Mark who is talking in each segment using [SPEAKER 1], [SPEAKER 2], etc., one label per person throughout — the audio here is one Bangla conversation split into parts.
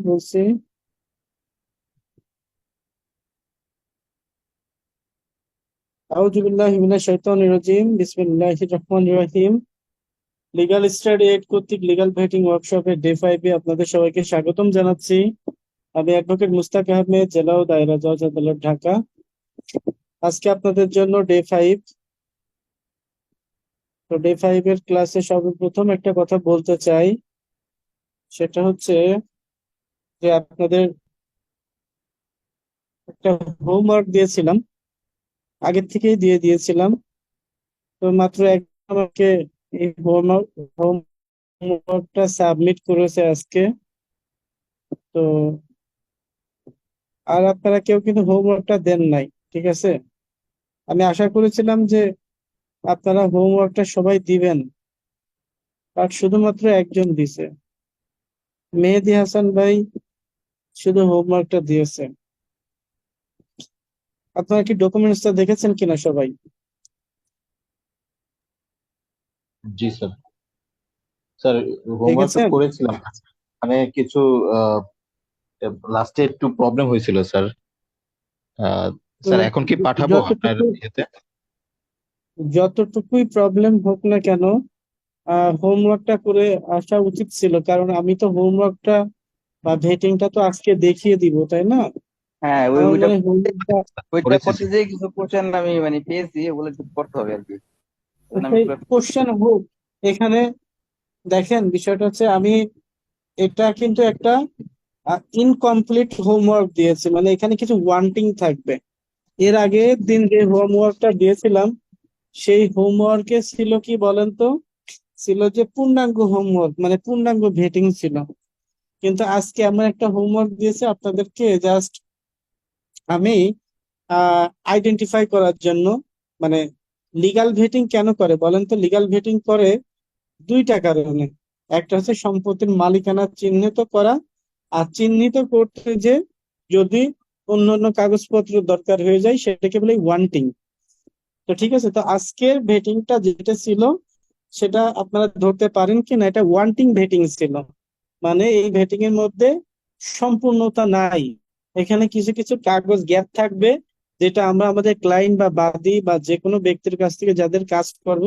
[SPEAKER 1] বলছি। আউযু বিল্লাহি মিনাশ শাইতানির রাজিম। বিসমিল্লাহির রহমানির রহিম। লিগ্যাল স্টাডি এইড কর্তৃক লিগ্যাল ভেটিং ওয়ার্কশপের ডে 5 এ আপনাদের সবাইকে স্বাগতম জানাচ্ছি। আমি অ্যাডভোকেট মুস্তাক আহমেদ, জেলা ও দায়রা জজ আদালত, ঢাকা। আজকে আপনাদের জন্য ডে 5। তো ডে 5 এর ক্লাসে সর্বপ্রথম একটা কথা বলতে চাই, সেটা হচ্ছে যে আপনাদের একটা হোমওয়ার্ক দিয়েছিলাম, আগের থেকেই দিয়ে দিয়েছিলাম। তো মাত্র আমাকে এই হোমওয়ার্কটা সাবমিট করেছে আজকে। তো আর আপনারা কেউ কিন্তু হোমওয়ার্কটা দেন নাই, ঠিক আছে? আমি আশা করেছিলাম যে আপনারা হোমওয়ার্কটা সবাই দিবেন, আর শুধুমাত্র একজন দিছে, মেহেদী হাসান ভাই শুধু হোমওয়ার্কটা দিয়েছে। আপনারা কি ডকুমেন্টসটা দেখেছেন কিনা সবাই?
[SPEAKER 2] জি স্যার। স্যার, হোমওয়ার্ক তো
[SPEAKER 1] দেখেছেন?
[SPEAKER 2] করেছিলাম। মানে কিছু লাস্টে একটু প্রবলেম হয়েছিল স্যার। আহ,
[SPEAKER 1] তো
[SPEAKER 2] স্যার এখন কি পাঠাবো আপনার
[SPEAKER 1] যতটুকু
[SPEAKER 2] ইয়েতে?
[SPEAKER 1] যতটুকুই প্রবলেম হোক না কেন, হোমওয়ার্কটা করে আসা উচিত ছিল, কারণ আমি তো হোমওয়ার্কটা বা ভেটিংটা তো আজকে দেখিয়ে দিব, তাই না?
[SPEAKER 3] হ্যাঁ, ওই
[SPEAKER 1] আমার
[SPEAKER 3] ওইটা
[SPEAKER 1] মনে হয় হোমওয়ার্কটা
[SPEAKER 3] ওইটা
[SPEAKER 2] করেছি
[SPEAKER 3] করতে
[SPEAKER 2] স্যার।
[SPEAKER 3] যে কিছু কোশ্চেন আমি পেয়েছি, ওগুলো একটু করতে হবে আর কি। এজন্য আমি
[SPEAKER 1] সেই
[SPEAKER 3] একটু
[SPEAKER 1] কোশ্চেন হোক এখানে। দেখেন, বিষয়টা হচ্ছে আমি এটা কিন্তু একটা ইনকমপ্লিট হোমওয়ার্ক দিয়েছি, মানে এখানে কিছু ওয়ান্টিং থাকবে। এর আগের দিন যে হোমওয়ার্কটা দিয়েছিলাম, সেই হোমওয়ার্কে ছিল কি বলেন তো, ছিল যে পূর্ণাঙ্গ হোমওয়ার্ক, মানে পূর্ণাঙ্গ ভেটিং ছিল। কিন্তু আজকে এমন একটা হোমওয়ার্ক দিয়েছে আপনাদেরকে, জাস্ট আমি আইডেন্টিফাই করার জন্য। মানে লিগ্যাল ভেটিং কেন করে বলেন তো? লিগ্যাল ভেটিং করে দুইটা কারণে। একটা হচ্ছে সম্পত্তির মালিকানা চিহ্নিত করা, আর চিহ্নিত করতে যে যদি অন্য অন্য কাগজপত্র দরকার হয়ে যায়, সেটাকে বলে ওয়ান্টিং। তো ঠিক আছে, তো আজকের ভেটিংটা যেটা ছিল, সেটা আপনারা ধরতে পারেন কি না, এটা ওয়ান্টিং ভেটিং ছিল। মানে এই ভেটিং এর মধ্যে সম্পূর্ণতা নাই। এখানে কিছু কিছু কাগজ গ্যাপ থাকবে, যেটা আমরা আমাদের ক্লায়েন্ট বা বাদী বা যে কোনো ব্যক্তির কাছ থেকে, যাদের কাজ করব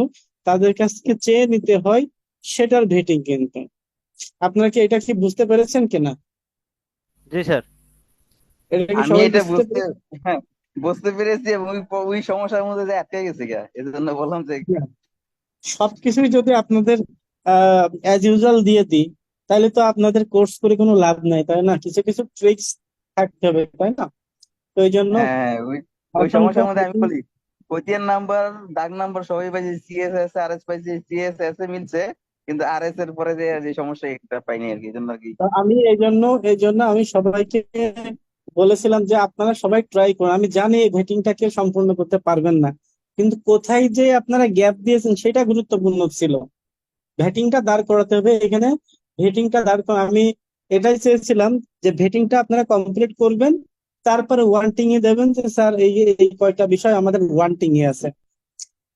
[SPEAKER 1] তাদের কাছ থেকে চেয়ে নিতে হয়। সেটার ভেটিং কিন্তু। আপনারা কি এটা কি বুঝতে পেরেছেন কিনা?
[SPEAKER 4] জি স্যার।
[SPEAKER 1] এটা কি
[SPEAKER 3] আমি
[SPEAKER 1] সবাই
[SPEAKER 3] এটা
[SPEAKER 1] বুঝতে
[SPEAKER 3] বুঝতে
[SPEAKER 1] পেরেছেন?
[SPEAKER 3] হ্যাঁ, বুঝতে পেরেছি, এবং ওই সমস্যার মধ্যে যে আটকে গেছে গা, এই জন্য বললাম যে
[SPEAKER 1] সবকিছুই যদি আপনাদের অ্যাজ ইউজুয়াল দিয়ে দিই, তাহলে তো আপনাদের কোর্স করে কোনো লাভ নাই, তাই না? কিছু কিছু ট্রিক্স থাকতে হবে, তাই না? তো এই জন্য
[SPEAKER 3] হ্যাঁ, ওই ওই
[SPEAKER 1] এখনকার
[SPEAKER 3] সমস্যার মধ্যে আমি বলি পৈতিয়ান নাম্বার, দাগ নাম্বার সবাই পাইছি, সিএসএস আর এস পাইছি, সিএসএস এ মিলছে, কিন্তু আর এস এর পরে যে যে সমস্যা এটা পাইনি আর কি, এই জন্য আর কি।
[SPEAKER 1] আমি এই জন্য আমি সবাইকে বলেছিলাম যে আপনারা সবাই ট্রাই করুন। আমি জানি এই ভেটিংটাকে সম্পূর্ণ করতে পারবেন না, কিন্তু কোথায় যে আপনারা গ্যাপ দিয়েছেন সেটা গুরুত্বপূর্ণ ছিল। ভেটিংটা দাঁড় করাতে হবে এখানে। ভেটিংটা আমি এটাই চেয়েছিলাম যে ভেটিংটা আপনারা কমপ্লিট করবেন, তারপরে ওয়ান্টিং এ দেবেন যে স্যার এই এই কয়টা বিষয় আমাদের ওয়ান্টিং এ আছে।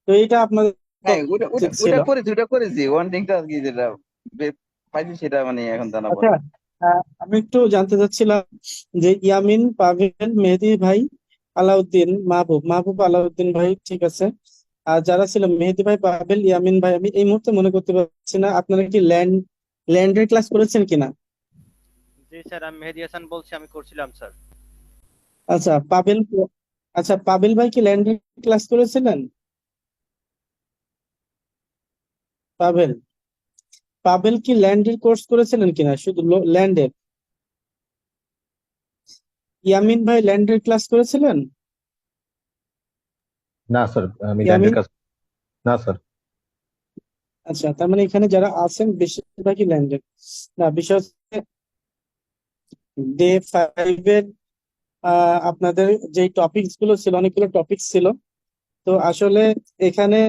[SPEAKER 1] তো এটা আপনাদের
[SPEAKER 3] হ্যাঁ,
[SPEAKER 1] করা
[SPEAKER 3] ওটা ওটা
[SPEAKER 1] উচিত ছিল।
[SPEAKER 3] ওটা করেছি ওয়ান থিংটা আর কি, যেটা পাইছি সেটা এখন জানাবো আর
[SPEAKER 1] আচ্ছা,
[SPEAKER 3] কি।
[SPEAKER 1] আমি একটু জানতে চাচ্ছিলাম যে ইয়ামিন, পাভেল, মেহেদী ভাই, আলাউদ্দিন, মাহবুব আলাউদ্দিন ভাই, ঠিক আছে। আর যারা ছিল মেহেদী ভাই, পাভেল, ইয়ামিন ভাই, আমি এই মুহূর্তে মনে করতে পারছি না আপনারা কি ল্যান্ডের ক্লাস করেছেন কিনা।
[SPEAKER 4] জি স্যার, আমি মেহেদী হাসান বলছি, আমি করছিলাম স্যার।
[SPEAKER 1] আচ্ছা পাবেল, আচ্ছা পাবেল ভাই কি ল্যান্ডের ক্লাস করেছিলেন? পাবেল, পাবেল কি ল্যান্ডের কোর্স করেছিলেন কিনা, শুধু ল্যান্ডের? ইয়ামিন ভাই ল্যান্ডের ক্লাস করেছিলেন?
[SPEAKER 2] না স্যার, আমি ল্যান্ডের
[SPEAKER 1] ইয়ামিন,
[SPEAKER 2] কাজ। না স্যার।
[SPEAKER 1] আচ্ছা, তার মানে এখানে যারা আছেন বেশিরভাগই ল্যান্ডের। না, বিষয় হচ্ছে ডে 5 এর আপনাদের যে টপিকস গুলো ছিল, অনেকগুলো টপিক ছিল। তো আসলে এখানে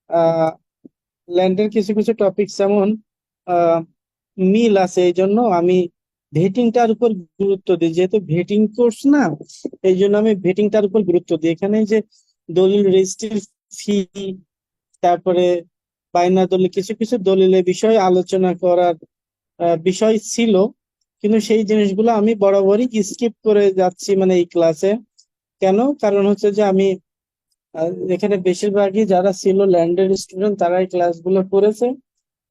[SPEAKER 1] আহ ল্যান্ডের কিছু কিছু টপিক যেমন আহ, মিল আছে, এই জন্য আমি ভেটিংটার উপর গুরুত্ব দিই, যেহেতু ভেটিং কোর্স না। এই জন্য আমি ভেটিংটার উপর গুরুত্ব দিই। এখানে যে দলিল রেজিস্ট্রির ফি, তারপরে বাইনা দলিল, কিছু কিছু দলিলের বিষয়ে আলোচনা করার বিষয় ছিল। কিন্তু সেই জিনিসগুলো আমি বরাবরই স্কিপ করে যাচ্ছি মানে এই ক্লাসে। কেন? কারণ হচ্ছে যে আমি এখানে বেশিরভাগই যারা ছিল ল্যান্ডের স্টুডেন্ট তারাই ক্লাসগুলো করেছে।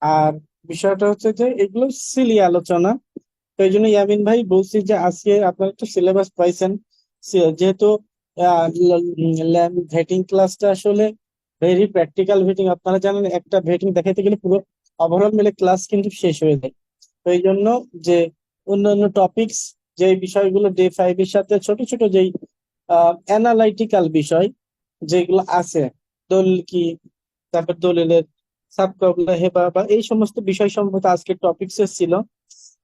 [SPEAKER 1] আর বিষয়টা হচ্ছে যে এগুলো সিলি আলোচনা। তো এই জন্য ইয়ামিন ভাই বলছি যে আজকে আপনারা একটু সিলেবাস পাইছেন, যেহেতু ভেটিং ক্লাসটা আসলে ভেরি প্র্যাকটিক্যাল ভেটিং। আপনারা জানেন একটা ভেটিং দেখাইতে গেলে পুরো ওভারঅল মিলে ক্লাস কিন্তু শেষ হয়ে যায়। তো এই জন্য যে অন্যান্য টপিকস যে বিষয়গুলো ডে 5 এর সাথে ছোট ছোট যেই অ্যানালাইটিক্যাল বিষয় যেগুলো আছে, দলিল কি, তারপর দলিলের সাবকবলা হেবা বা এই সমস্ত বিষয় সম্বন্ধে আজকে টপিকস ছিল।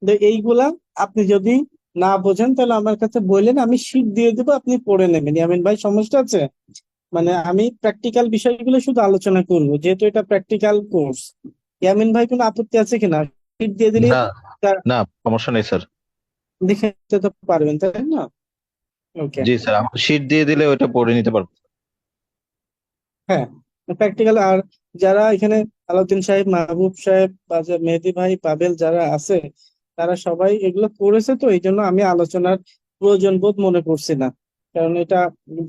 [SPEAKER 1] তো এইগুলা আপনি যদি না বোঝেন তাহলে আমার কাছে বললেন, আমি শীট দিয়ে দেবো, আপনি পড়ে নেবেন। ইয়ামিন ভাই সমস্যা আছে? মানে আমি প্র্যাকটিক্যাল বিষয়গুলো শুধু আলোচনা করব, যেহেতু এটা প্র্যাকটিক্যাল কোর্স। ইয়ামিন ভাই কোনো আপত্তি আছে কিনা? শীট দিয়ে দিলে
[SPEAKER 2] না, না, সমস্যা নেই স্যার।
[SPEAKER 1] দেখে নিতে তো পারবেন, তাই না? ওকে।
[SPEAKER 2] জি স্যার, আমাকে শীট দিয়ে দিলে ওটা পড়ে নিতে পারবো।
[SPEAKER 1] হ্যাঁ, প্র্যাকটিক্যাল। আর যারা এখানে আলাউদ্দিন সাহেব, মাহবুব সাহেব বা যে মেহেদি ভাই, পাবেল যারা আছে তারা সবাই এগুলো করেছে, তো এই জন্য আমি আলোচনার প্রয়োজন বোধ মনে করছি না। কারণ এটা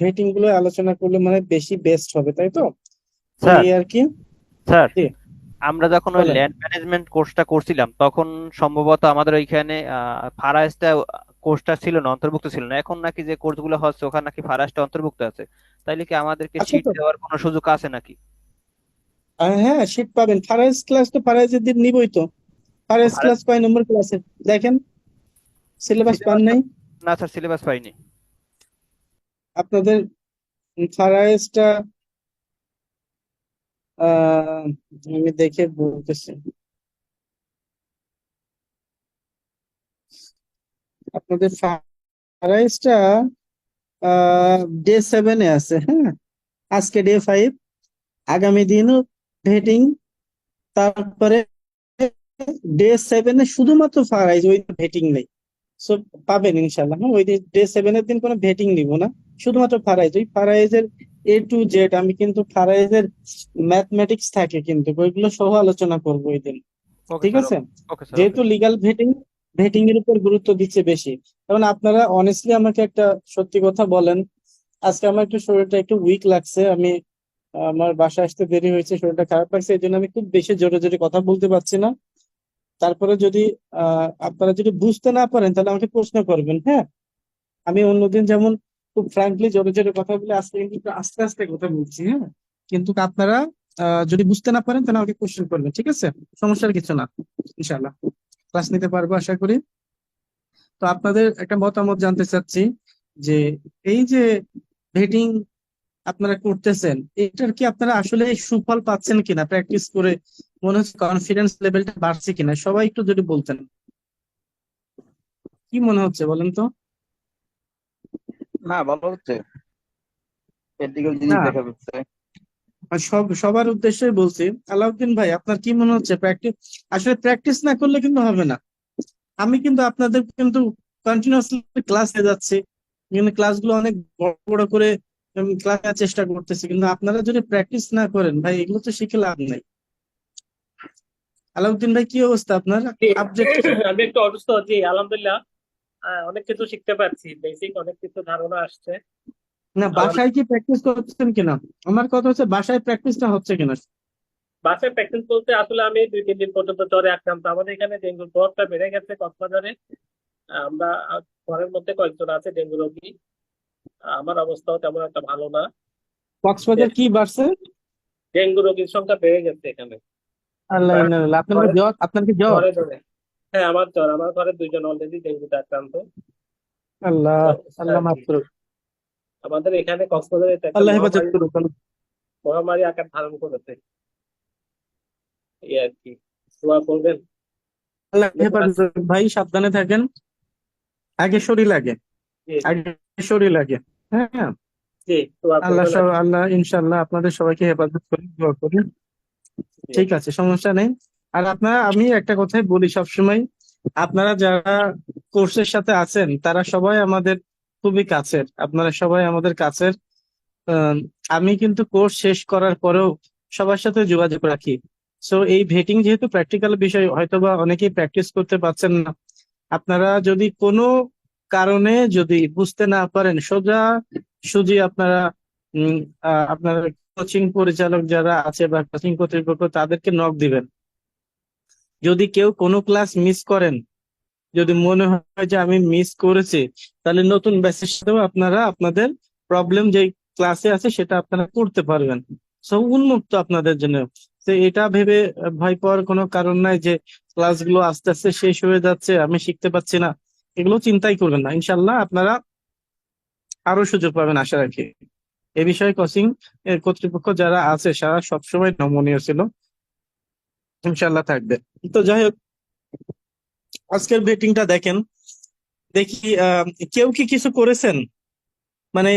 [SPEAKER 1] ভেটিং গুলো আলোচনা করলে মানে বেশি বেস্ট হবে, তাই তো? তো
[SPEAKER 4] স্যার,
[SPEAKER 1] এই আর কি।
[SPEAKER 4] স্যার,
[SPEAKER 1] জি,
[SPEAKER 4] আমরা যখন ওই
[SPEAKER 1] বলেন।
[SPEAKER 4] ল্যান্ড ম্যানেজমেন্ট কোর্সটা করছিলাম তখন সম্ভবত আমাদের ওইখানে ফারাইজটা কোর্সটা ছিল না, অন্তর্ভুক্ত ছিল না। এখন নাকি যে কোর্সগুলো হচ্ছে ওখানে নাকি ফারাইজটা অন্তর্ভুক্ত আছে। তাইলে কি আমাদেরকে
[SPEAKER 1] আচ্ছা
[SPEAKER 4] সিট
[SPEAKER 1] তো,
[SPEAKER 4] দেওয়ার কোনো সুযোগ আছে নাকি?
[SPEAKER 1] হ্যাঁ শীট পাবেন। ফারাইজ ক্লাস তো ফারাইজের দিন নিবই তো। ফারাইজ
[SPEAKER 4] ফারাইজ
[SPEAKER 1] ক্লাস কয় নম্বর ক্লাসে দেখেন? সিলেবাস পান
[SPEAKER 4] সিলেবাস
[SPEAKER 1] নাই
[SPEAKER 4] না স্যার, সিলেবাস পাইনি।
[SPEAKER 1] আপনাদের? ফারাইজটা আমি দেখে বলতেছি। আপনাদের ফারাইজটা ডে 7-এ আছে, হ্যাঁ। আজকে ডে 5, আগামী দিনও ভেটিং। তারপরে ডে 7-এ শুধুমাত্র ফারাইজ, ওই ভেটিং নেই। সো পাবেন ইনশাল্লাহ। হ্যাঁ, ওই ডে 7-এর দিন কোনো ভেটিং নিব না, শুধুমাত্র ফারাইজ। ওই ফারাইজের A to Z আমি কিন্তু ফারাইজের ম্যাথমেটিক্স থাকে কিন্তু ওইগুলো সহ আলোচনা করবো ওই দিন।
[SPEAKER 4] ওকে
[SPEAKER 1] ঠিক
[SPEAKER 4] স্যার,
[SPEAKER 1] আছে?
[SPEAKER 4] ওকে স্যার, ওকে।
[SPEAKER 1] যেহেতু লিগ্যাল ভেটিং, ভেটিং এর উপর গুরুত্ব দিচ্ছে বেশি। কারণ আপনারা অনেস্টলি আমাকে একটা সত্যি কথা বলেন, আজকে আমার একটু শরীরটা একটু উইক লাগছে। আমি আমার বাসায় আসতে দেরি হয়েছে, শরীরটা খারাপ লাগছে, এই জন্য আমি খুব বেশি জোরে জোরে কথা বলতে পারছি না। তারপরে যদি আপনারা যদি বুঝতে না পারেন তাহলে আমাকে প্রশ্ন করবেন, হ্যাঁ। আমি অন্যদিন যেমন খুব ফ্র্যাঙ্কলি জোরে জোরে কথা বলে, আজকে কিন্তু একটু আস্তে আস্তে কথা বলছি, হ্যাঁ। কিন্তু আপনারা যদি বুঝতে না পারেন তাহলে আমাকে কোশ্চেন করবেন, ঠিক আছে? সমস্যার কিছু না, ইনশাল্লাহ ক্লাস নিতে পারবো আশা করি। তো আপনাদের একটা মতামত জানতে চাচ্ছি যে এই যে ভেটিং আপনারা করতেছেন, এটার কি আপনারা আসলে সুফল পাচ্ছেন কিনা? প্র্যাকটিস করে মনে হচ্ছে কনফিডেন্স লেভেলটা বাড়ছে কিনা? সবাই একটু যদি বলতেন, কি মনে হচ্ছে বলেন তো?
[SPEAKER 3] না, ভালো হচ্ছে, প্র্যাকটিক্যাল জিনিস
[SPEAKER 1] না,
[SPEAKER 3] দেখা যাচ্ছে।
[SPEAKER 1] আর সবার উদ্দেশ্যে বলছি। আলাউদ্দিন ভাই, আপনার কি মনে হচ্ছে? প্র্যাকটিস আসলে প্র্যাকটিস না করলে কিন্তু হবে না। আমি কিন্তু আপনাদের কিন্তু কন্টিনিউয়াসলি ক্লাসে যাচ্ছি, কিন্তু ক্লাসগুলো অনেক বড় বড় করে ক্লাস নেওয়ার চেষ্টা করতেছি, কিন্তু আপনারা যদি প্র্যাকটিস না করেন ভাই এগুলো তো শিখে লাভ নাই। আলাউদ্দিন ভাই, কি অবস্থা আপনার?
[SPEAKER 5] জি,
[SPEAKER 1] আপডেট কি?
[SPEAKER 5] আমি একটু অসুস্থ। জি, আলহামদুলিল্লাহ। অনেক কিছু শিখতে পারছি, বেসিক অনেক কিছু ধারণা আসছে।
[SPEAKER 1] না,
[SPEAKER 5] আলহাম-
[SPEAKER 1] বাসায় কি প্র্যাকটিস করছেন কিনা? আমার কথা হচ্ছে বাসায় প্র্যাকটিসটা হচ্ছে কিনা।
[SPEAKER 5] বাসায় প্র্যাকটিস বলতে আসলে আমি 2-3 দিন পর্যন্ত জ্বরে আক্রান্ত। আমাদের এখানে ডেঙ্গুর প্রভাবটা বেড়ে গেছে কক্সবাজারে। আমরা ঘরের মধ্যে কয়েকজন আছে ডেঙ্গু রোগী। আমার অবস্থাও তেমন একটা ভালো না।
[SPEAKER 1] কক্সবাজার কি বাড়ছে?
[SPEAKER 5] ডেঙ্গু রোগীর সংখ্যা বেড়ে গেছে এখানে।
[SPEAKER 1] আল্লাহ
[SPEAKER 5] প্রায়
[SPEAKER 1] ইন্নালিল্লাহ। আপনার কি
[SPEAKER 5] ঘরে
[SPEAKER 1] জ্বর? আপনার কি জ্বর?
[SPEAKER 5] ঘরে ধরে। হ্যাঁ, আমার জ্বর। আমার ঘরে 2 জন অলরেডি ডেঙ্গুতে আক্রান্ত।
[SPEAKER 1] আল্লাহ,
[SPEAKER 5] এই অবস্থা
[SPEAKER 1] আল্লাহ
[SPEAKER 5] আর
[SPEAKER 1] মাফ
[SPEAKER 5] কি।
[SPEAKER 1] করুক।
[SPEAKER 5] আমাদের এখানে কক্সবাজারে এটা একটা
[SPEAKER 1] আল্লাহ হেফাজত
[SPEAKER 5] মহামারী
[SPEAKER 1] করুক।
[SPEAKER 5] মহামারী আকার ধারণ করেছে। এই আর কি। দোয়া করবেন।
[SPEAKER 1] আল্লাহ হেফাজত করুক। ভাই সাবধানে থাকেন। আগে শরীর লাগে,
[SPEAKER 5] জি, জি,
[SPEAKER 1] আগে শরীর লাগে। হ্যাঁ,
[SPEAKER 5] জি, দোয়া
[SPEAKER 1] আল্লাহ
[SPEAKER 5] করবেন আর কি।
[SPEAKER 1] আল্লাহ ইনশাল্লাহ আপনাদের সবাইকে হেফাজত করে দোয়া করি।
[SPEAKER 5] জি,
[SPEAKER 1] ঠিক আছে, সমস্যা নেই। আর আপনারা, আমি একটা কথাই বলি সবসময়, আপনারা যারা কোর্সের সাথে আছেন তারা সবাই আমাদের খুবই কাছের, আপনারা সবাই আমাদের কাছের। আহ, আমি কিন্তু কোর্স শেষ করার পরেও সবার সাথে যোগাযোগ রাখি। সো এই ভেটিং যেহেতু প্র্যাকটিক্যাল বিষয়, হয়তোবা অনেকেই প্র্যাকটিস করতে পারছেন না, আপনারা যদি কোনো কারণে যদি বুঝতে না পারেন, সোজা সুজি আপনারা উম আপনার কোচিং পরিচালক যারা আছে বা কোচিং কর্তৃপক্ষ তাদেরকে নক দিবেন। যদি কেউ কোনো ক্লাস মিস করেন, যদি মনে হয় যে আমি মিস করেছি, তাহলে নতুন ব্যাচের সাথেও আপনারা আপনাদের প্রবলেম যে ক্লাসে আছে সেটা আপনারা করতে পারবেন। সব উন্মুক্ত আপনাদের জন্য। তো এটা ভেবে ভয় পাওয়ার কোনো কারণ নাই যে ক্লাসগুলো আস্তে আস্তে শেষ হয়ে যাচ্ছে, আমি শিখতে পারছি না, এগুলো চিন্তাই করবেন না। ইনশাল্লাহ আপনারা আরো সুযোগ পাবেন আশা রাখি। এ বিষয়ে কোচিং এর কর্তৃপক্ষ যারা আছে সারা সবসময় নমনীয় ছিল, ইনশাল্লাহ থাকবে। তো যাই হোক, আজকের বেটিংটা দেখেন, দেখি কেউ কি কিছু করেছেন, মানে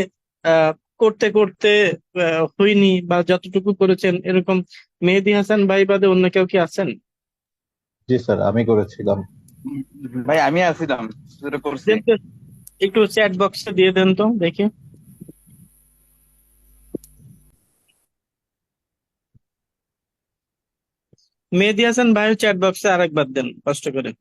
[SPEAKER 1] আহ করতে করতে হয়নি বা যতটুকু করেছেন এরকম মেহেদী হাসান ভাই বাদে অন্য কেউ কি আছেন?
[SPEAKER 2] জি স্যার, আমি করেছিলাম।
[SPEAKER 3] ভাই আমি আছিলাম, শুরু করছি।
[SPEAKER 1] দেন তো, একটু চ্যাট বক্সে দিয়ে দেন তো দেখি। মেহেদী হাসান ভাইয়ের চ্যাট বক্সে আরেকবার দেন কষ্ট করে।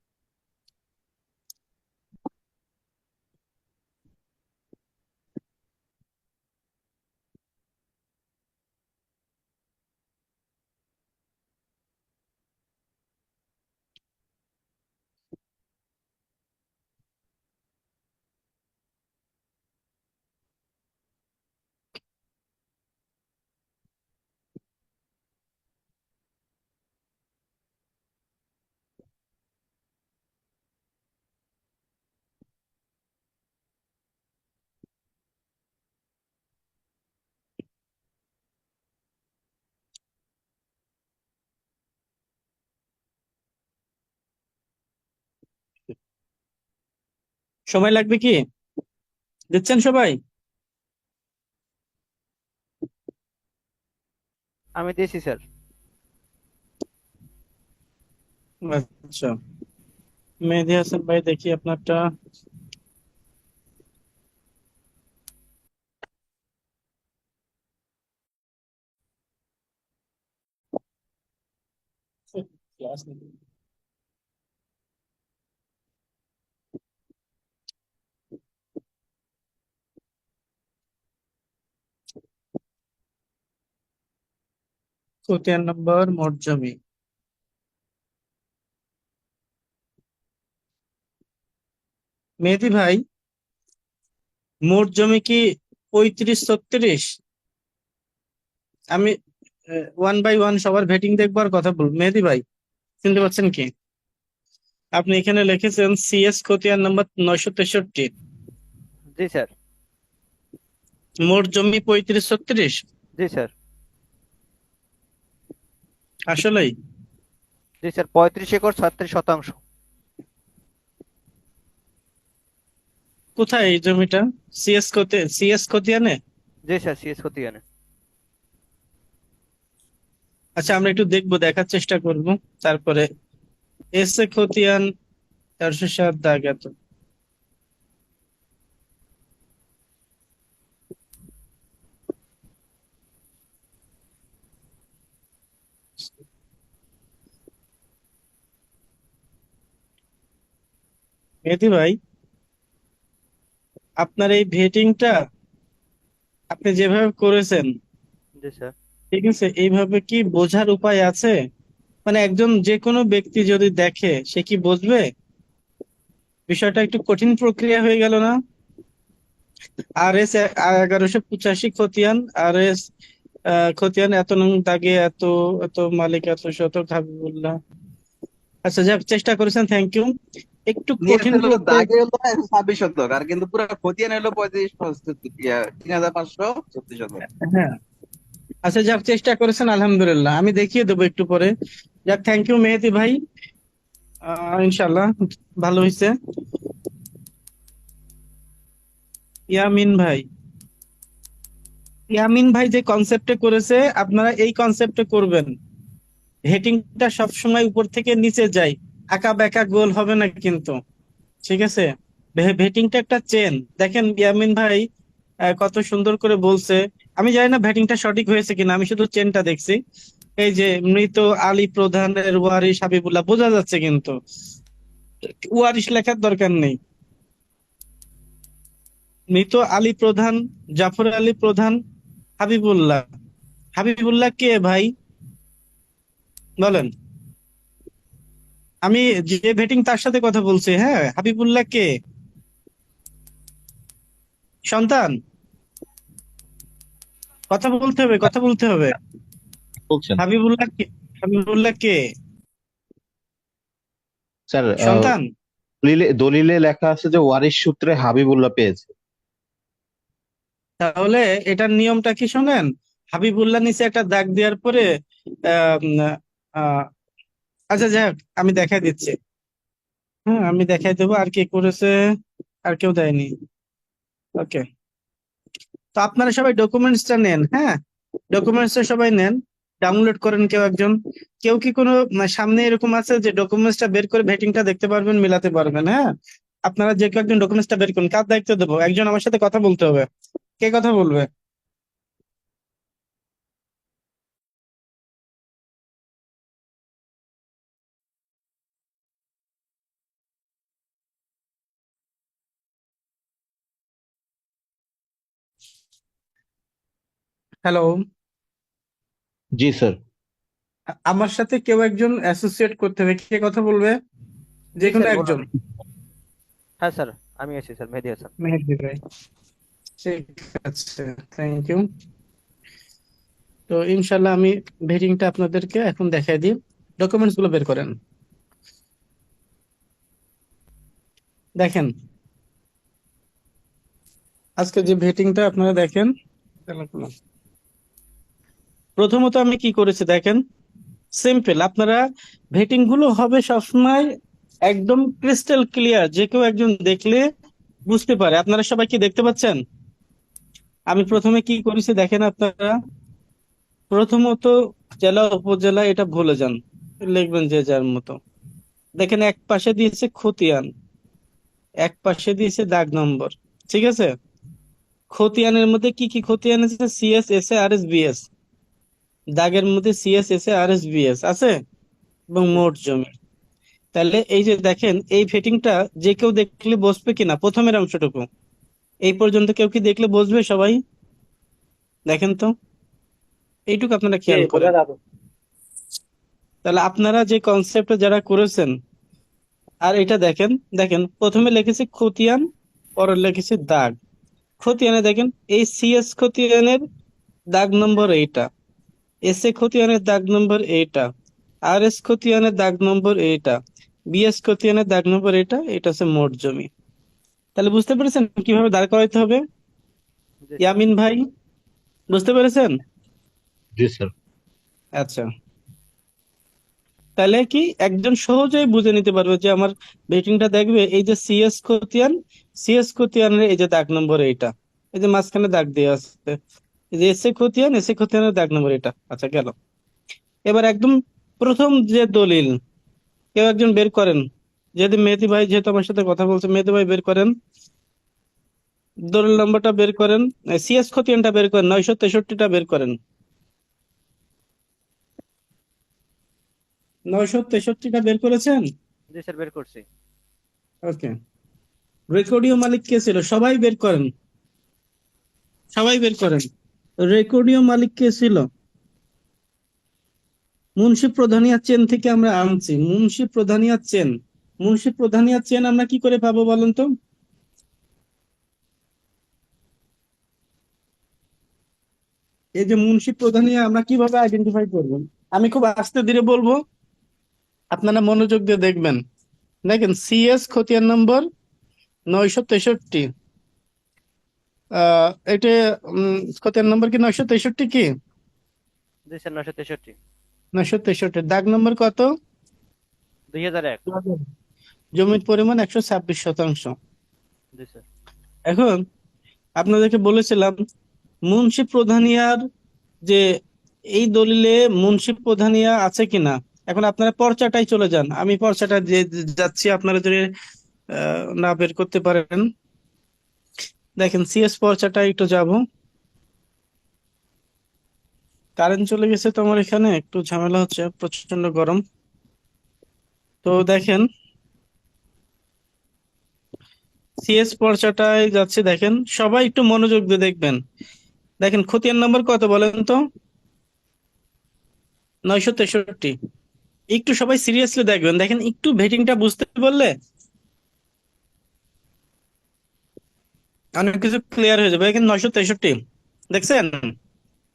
[SPEAKER 1] সময় লাগবে কি? দিচ্ছেন সবাই?
[SPEAKER 4] আমি দিয়েছি স্যার।
[SPEAKER 1] আচ্ছা, মেহেদী হাসান ভাই দেখি আপনারটা। খতিয়ান নম্বর মোট জমি। মেহেদী ভাই, মোট জমি কি 35-36? আমি ওয়ান বাই ওয়ান সবার ভেটিং দেখবার কথা বলবো। মেহেদী ভাই শুনতে পাচ্ছেন কি? আপনি এখানে লিখেছেন সিএস খতিয়ান নম্বর 963,
[SPEAKER 4] জি স্যার।
[SPEAKER 1] মোট জমি 35-36।
[SPEAKER 4] জি স্যার।
[SPEAKER 1] আসলেই?
[SPEAKER 4] জি স্যার, 35 একর 36 শতাংশ।
[SPEAKER 1] কোথায় এই জমিটা? সিএস খতিয়ানে?
[SPEAKER 4] জি স্যার, সিএস খতিয়ানে।
[SPEAKER 1] আচ্ছা, আমরা একটু দেখবো, দেখার চেষ্টা করব। তারপরে এস এ খতিয়ান 407 দাগ এত। মেহেদী ভাই, আপনার এই ভেটিংটা আপনি যেভাবে করেছেন,
[SPEAKER 4] জি স্যার।
[SPEAKER 1] ঠিক আছে, এইভাবে কি বোঝার উপায় আছে? মানে একজন যে কোনো ব্যক্তি যদি দেখে সে কি বুঝবে? বিষয়টা একটু কঠিন প্রক্রিয়া হয়ে গেল না? আর এস 1185 খতিয়ান, আর এস খতিয়ান এত নং দাগে এত এত মালিক এত শতক হাবিবুল্লাহ। আচ্ছা, যাক, চেষ্টা করেছেন, থ্যাংক ইউ। একটু কঠিন
[SPEAKER 3] নিয়েছিল
[SPEAKER 1] করতে।
[SPEAKER 3] দাগে হলো 126 শতক, আর কিন্তু পুরো খতিয়ান হলো 35,534 শতক।
[SPEAKER 1] হ্যাঁ, আচ্ছা, যাক, চেষ্টা করেছেন, আলহামদুলিল্লাহ। আমি দেখিয়ে দেবো একটু পরে। যাক, থ্যাংক ইউ মেহেদী ভাই। ইনশাল্লাহ ভালো হয়েছে। ইয়ামিন ভাই, ইয়ামিন ভাই যে কনসেপ্টে করেছে আপনারা এই কনসেপ্টে করবেন। হেটিংটা সবসময় উপর থেকে নিচে যায়, আঁকা বেঁকা গোল হবে না কিন্তু, ঠিক আছে? ভেটিংটা একটা চেন। দেখেন ইয়ামিন ভাই কত সুন্দর করে বলছে। আমি জানি না ভেটিংটা সঠিক হয়েছে কিনা, আমি শুধু চেনটা দেখছি। এই যে মৃত আলী প্রধানের ওয়ারিশ হাবিবুল্লাহ বোঝা যাচ্ছে কিন্তু, ওয়ারিশ লেখার দরকার নেই। মৃত আলী প্রধান, জাফর আলী প্রধান, হাবিবুল্লাহ। হাবিবুল্লাহ কে ভাই বলেন? আমি যে ভেটিং তার সাথে কথা বলছি, হ্যাঁ। হাবিবুল্লাহ কে? সন্তান? কথা বলতে হবে, কথা বলতে হবে।
[SPEAKER 2] বলছেন
[SPEAKER 1] হাবিবুল্লাহ কে? হাবিবুল্লাহ কে?
[SPEAKER 2] স্যার,
[SPEAKER 1] সন্তান?
[SPEAKER 2] দলিলে দলিলে লেখা আছে যে ওয়ারিশ সূত্রে হাবিবুল্লাহ পেয়েছে।
[SPEAKER 1] তাহলে এটার নিয়মটা কি শোনেন। হাবিবুল্লাহ নিচে একটা দাগ দেওয়ার পরে আহ, উম, আহ, আচ্ছা যাই হোক, আমি দেখাই দিচ্ছি। হ্যাঁ, আমি দেখাই দেবো আর কে করেছে। আর কেউ দেয়নি। ওকে। তো আপনারা সবাই ডকুমেন্টসটা নেন, হ্যাঁ। ডকুমেন্টসটা সবাই নেন, ডাউনলোড করেন কেউ একজন। কেউ কি কোনো সামনে এরকম আছে যে ডকুমেন্টসটা বের করে ভেটিংটা দেখতে পারবেন, মিলাতে পারবেন? হ্যাঁ, আপনারা যে কেউ একজন ডকুমেন্টসটা বের করুন। কার দায়িত্ব দেবো? একজন আমার সাথে কথা বলতে হবে। কে কথা বলবে? হ্যালো।
[SPEAKER 2] জি স্যার।
[SPEAKER 1] আমার সাথে কেউ একজন অ্যাসোসিয়েট করতে হবে। কে কথা বলবে? যে
[SPEAKER 4] জি
[SPEAKER 1] কোনো
[SPEAKER 4] স্যার, বলুন।
[SPEAKER 1] একজন।
[SPEAKER 4] হ্যাঁ স্যার, আমি আছি স্যার, মেহেদী হাসান।
[SPEAKER 1] মেহেদী ভাই, ঠিক আছে, থ্যাংক ইউ। তো ইনশাল্লাহ আমি ভেটিংটা আপনাদেরকে এখন দেখাই দিই। ডকুমেন্টস গুলো বের করেন। দেখেন, আজকে যে ভেটিংটা আপনারা দেখেন। প্রথমত আমি কি করেছি দেখেন। সিম্পল, আপনারা ভেটিং গুলো হবে সবসময় একদম ক্রিস্টাল ক্লিয়ার, যে কেউ একজন দেখলে বুঝতে পারে। আপনারা সবাই কি দেখতে পাচ্ছেন? আমি প্রথমে কি করেছি দেখেন আপনারা। প্রথমত জেলা উপজেলা এটা ভুলে যান, লিখবেন যে যার মতো। দেখেন, এক পাশে দিয়েছে খতিয়ান, এক পাশে দিয়েছে দাগ নম্বর। ঠিক আছে। খতিয়ানের মধ্যে কি কি খতিয়ান আছে? CS, S A, R S, BS. দাগের মধ্যে CS, S A, R S, BS আছে, এবং
[SPEAKER 4] জি
[SPEAKER 1] মোট জমি। তাহলে এই যে দেখেন, এই ফিটিংটা যে কেউ দেখলে বসবে কিনা, প্রথমের অংশটুকু এই পর্যন্ত কেউ কি দেখলে বসবে সবাই? দেখেন তো, এইটুকু আপনারা খেয়াল করেন। তাহলে আপনারা যে কনসেপ্টে যারা করেছেন, আর এটা দেখেন, দেখেন প্রথমে লিখেছি খতিয়ান, পরে লিখেছি দাগ। খতিয়ানে দেখেন, এই সিএস খতিয়ানের দাগ নম্বর এইটা, এস এ খতিয়ানের দাগ নম্বর এইটা, আর এস খতিয়ানের দাগ নম্বর এইটা, বিএস খতিয়ানের দাগ নম্বর এটা। এটা হচ্ছে মোট জমি। তাহলে বুঝতে পেরেছেন কিভাবে দাঁড় করাইতে হবে?
[SPEAKER 4] জি স্যার।
[SPEAKER 1] ইয়ামিন ভাই, বুঝতে পেরেছেন?
[SPEAKER 2] জি স্যার।
[SPEAKER 1] আচ্ছা, তাহলে কি একজন সহজেই বুঝে নিতে পারবে যে আমার রেটিংটা দেখবে এই যে সিএস খতিয়ান, সিএস খতিয়ানের এই যে দাগ নম্বর এইটা, এই যে মাঝখানে দাগ দেওয়া আছে, এই যে এসএ খতিয়ান, এসএ খতিয়ানের দাগ নম্বর এটা। আচ্ছা, গেল। এবার একদম প্রথম যে দলিল, কেউ একজন বের করেন। যেহেতু মেহেদী ভাই, যেহেতু আমার সাথে কথা বলছে, মেহেদী ভাই বের করেন, দলিল নম্বরটা বের করেন। সিএস খতিয়ানটা বের করেন, 963টা বের করেন। 963টা বের করেছেন?
[SPEAKER 4] জি স্যার, বের করছি।
[SPEAKER 1] ওকে। রেকর্ডীয় মালিক কে ছিল? সবাই বের করেন, সবাই বের করেন। রেকর্ডীয় মালিক কে ছিল? মুন্সি প্রধানিয়া চেন থেকে আমরা আনছি, মুন্সি প্রধানিয়া চেন। মুন্সি প্রধানিয়া চেন আমরা কি করে পাবো বলেন তো? এই যে মুন্সি প্রধানিয়া আমরা কিভাবে আইডেন্টিফাই করব? আমি খুব আস্তে ধীরে বলবো, আপনারা মনোযোগ দিয়ে দেখবেন। দেখেন, সিএস খতিয়ান নম্বর 963। এটা খতিয়ান নম্বর কি 963 কি?
[SPEAKER 4] জি স্যার, 963।
[SPEAKER 1] 963, দাগ নম্বর কত?
[SPEAKER 4] 2001।
[SPEAKER 1] জমির পরিমাণ 126%।
[SPEAKER 4] জি স্যার।
[SPEAKER 1] এখন আপনাদেরকে বলেছিলাম মুন্সি প্রধানিয়ার যে এই দলিলে মুন্সি প্রধানিয়া আছে কিনা। এখন আপনারা পর্চাটাই চলে যান, আমি পর্চাটা যে যাচ্ছি, আপনারা যদি না বের করতে পারেন। দেখেন, সিএস পর্চাটা একটু যাব। কারেন্ট চলে গেছে তো আমার এখানে, একটু ঝামেলা হচ্ছে, প্রচন্ড গরম। তো দেখেন, সিএস পর্চাটায় যাচ্ছে, দেখেন সবাই একটু মনোযোগ দিয়ে দেখবেন। দেখেন খতিয়ান নম্বর কত বলেন তো? 963। একটু সবাই সিরিয়াসলি দেখবেন, দেখেন একটু ভেটিংটা বুঝতে পারলে অনেক কিছু ক্লিয়ার হয়ে যাবে। দেখেন 963 দেখছেন?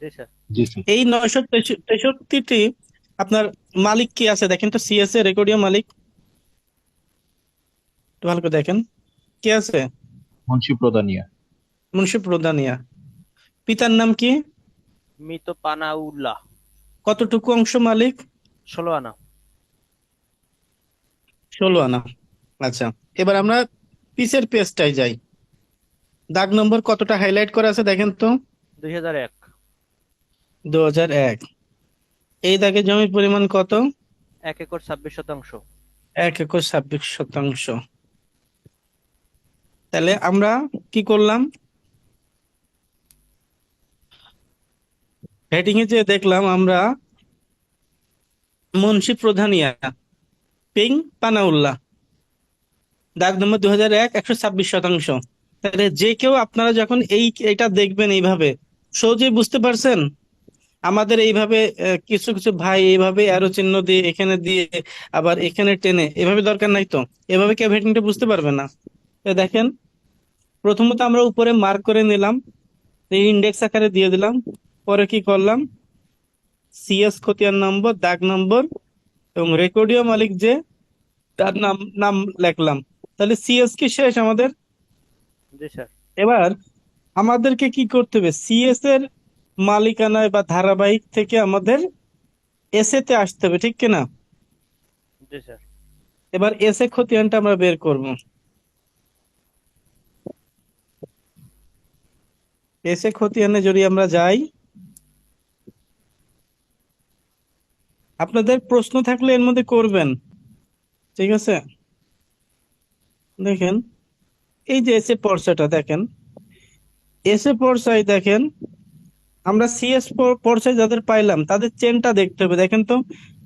[SPEAKER 4] জি স্যার।
[SPEAKER 2] জি স্যার।
[SPEAKER 1] এই 963টি আপনার মালিক কি আছে দেখেন তো, সিএস এর রেকর্ডীয় মালিক একটু ভালো করে দেখেন কে আছে।
[SPEAKER 2] মুন্সি প্রদানিয়া।
[SPEAKER 1] মুন্সি প্রধানিয়া। পিতার নাম কি?
[SPEAKER 4] মৃত পানাউল্লাহ।
[SPEAKER 1] কতটুকু অংশ মালিক?
[SPEAKER 4] 16 আনা।
[SPEAKER 1] 16 আনা। আচ্ছা, এবার আমরা পিসের পেজটায় যাই। দাগ নম্বর কতটা হাইলাইট করা আছে দেখেন তো?
[SPEAKER 4] 2001।
[SPEAKER 1] 2001। এই দাগে জমির পরিমাণ কত?
[SPEAKER 4] 1 একর 26 শতাংশ।
[SPEAKER 1] 1 একর 26 শতাংশ। তাহলে আমরা কি করলাম? হেডিং এ যে দেখলাম আমরা মুন্সি প্রধানিয়া, পিং পানাউল্লাহ, দাগ নম্বর 2001, 126 শতাংশ। তাহলে যে কেউ আপনারা যখন এটা দেখবেন এইভাবে সহজেই বুঝতে পারছেন। আমাদের এইভাবে কিছু কিছু ভাই এইভাবে অ্যারো চিহ্ন দিয়ে এখানে দিয়ে আবার এখানে টেনে এভাবে দরকার নাই তো, এভাবে কেউ হেডিংটা বুঝতে পারবে না। তো দেখেন প্রথমত আমরা উপরে মার্ক করে নিলাম, ইন্ডেক্স আকারে দিয়ে দিলাম। পরে কি করলাম? সিএস খতিয়ান নম্বর, দাগ নম্বর এবং রেকর্ডীয় মালিক যে তার নাম নাম লিখলাম। তাহলে সিএস কি শেষ আমাদের?
[SPEAKER 4] জি স্যার।
[SPEAKER 1] এবার আমাদেরকে কি করতে হবে? সিএস এর মালিকানায় বা ধারাবাহিক থেকে আমাদের এসএ তে আসতে হবে, ঠিক কিনা?
[SPEAKER 4] জি স্যার।
[SPEAKER 1] এবার এসএ খতিয়ানটা আমরা বের করব। এসএ খতিয়ানে যদি আমরা যাই, আপনাদের প্রশ্ন থাকলে এর মধ্যে করবেন, ঠিক আছে? দেখেন এই যে এসএ পর্চাটা দেখেন, এসএ পর্চায় দেখেন আমরা সিএস পর্চায় যাদের পাইলাম তাদের চেনটা দেখতে হবে। দেখেন তো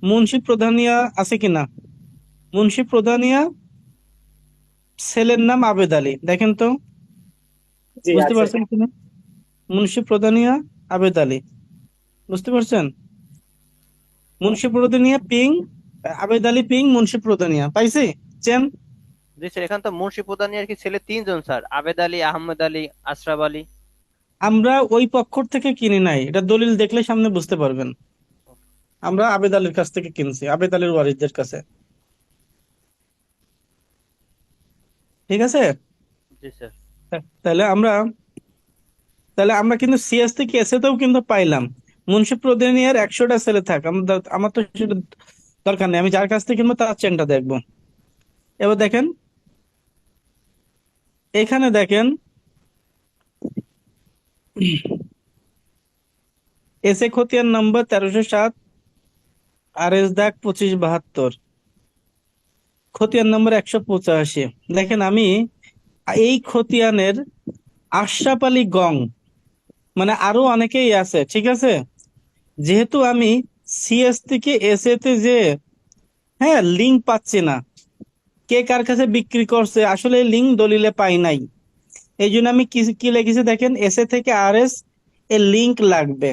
[SPEAKER 1] মুন্সি প্রধানিয়া আছে কিনা? মুন্সি প্রধানিয়া, ছেলের নাম আবেদ আলী, দেখেন তো
[SPEAKER 5] জি
[SPEAKER 1] বুঝতে
[SPEAKER 5] আছে।
[SPEAKER 1] পারছেন কিনা? মুন্সি প্রধানিয়া আবেদ আলী, বুঝতে পারছেন? মুন্সি প্রধানিয়া পিং আবেদ আলী পিং মুন্সি প্রধানিয়া, পাইছি চেন?
[SPEAKER 4] জি স্যার, এখানে তো মুন্সি প্রধানিয়ার কি ছেলে 3 জন স্যার, আবেদ আলী, আহমেদ আলী, আশরাফ আলী।
[SPEAKER 1] আমরা ওই পক্ষ থেকে কিনি নাই, এটা দলিল দেখলে সামনে বুঝতে পারবেন। আমরা আবেদ আলীর কাছ থেকে কিনছি, আবেদ আলীর ওয়ারিসদের কাছে, ঠিক আছে?
[SPEAKER 4] জি স্যার।
[SPEAKER 1] তাহলে তাহলে আমরা কিন্তু সিএস থেকে এসে তেও কিন্তু পাইলাম। মুন্সি প্রধানিয়ার 100টা ছেলে থাক, আমার তো সেটা দরকার নেই, আমি যার কাছ থেকে কিনবো তার চেনটা দেখবো। এবার দেখেন এখানে দেখেন এসএ খতিয়ান নম্বর 1307, আর এস দাগ 2572, খতিয়ান নম্বর 185। দেখেন আমি এই খতিয়ানের আশরাফ আলী গং, মানে আরো অনেকেই আছে, ঠিক আছে? যেহেতু আমি সিএস থেকে এসএ তে যে হ্যাঁ লিঙ্ক পাচ্ছি না, কে কার কাছে বিক্রি করছে আসলে লিঙ্ক দলিলে পাই নাই। এই জন্য আমি কি কি লিখেছি দেখেন, এসএ থেকে আরএস এর লিঙ্ক লাগবে।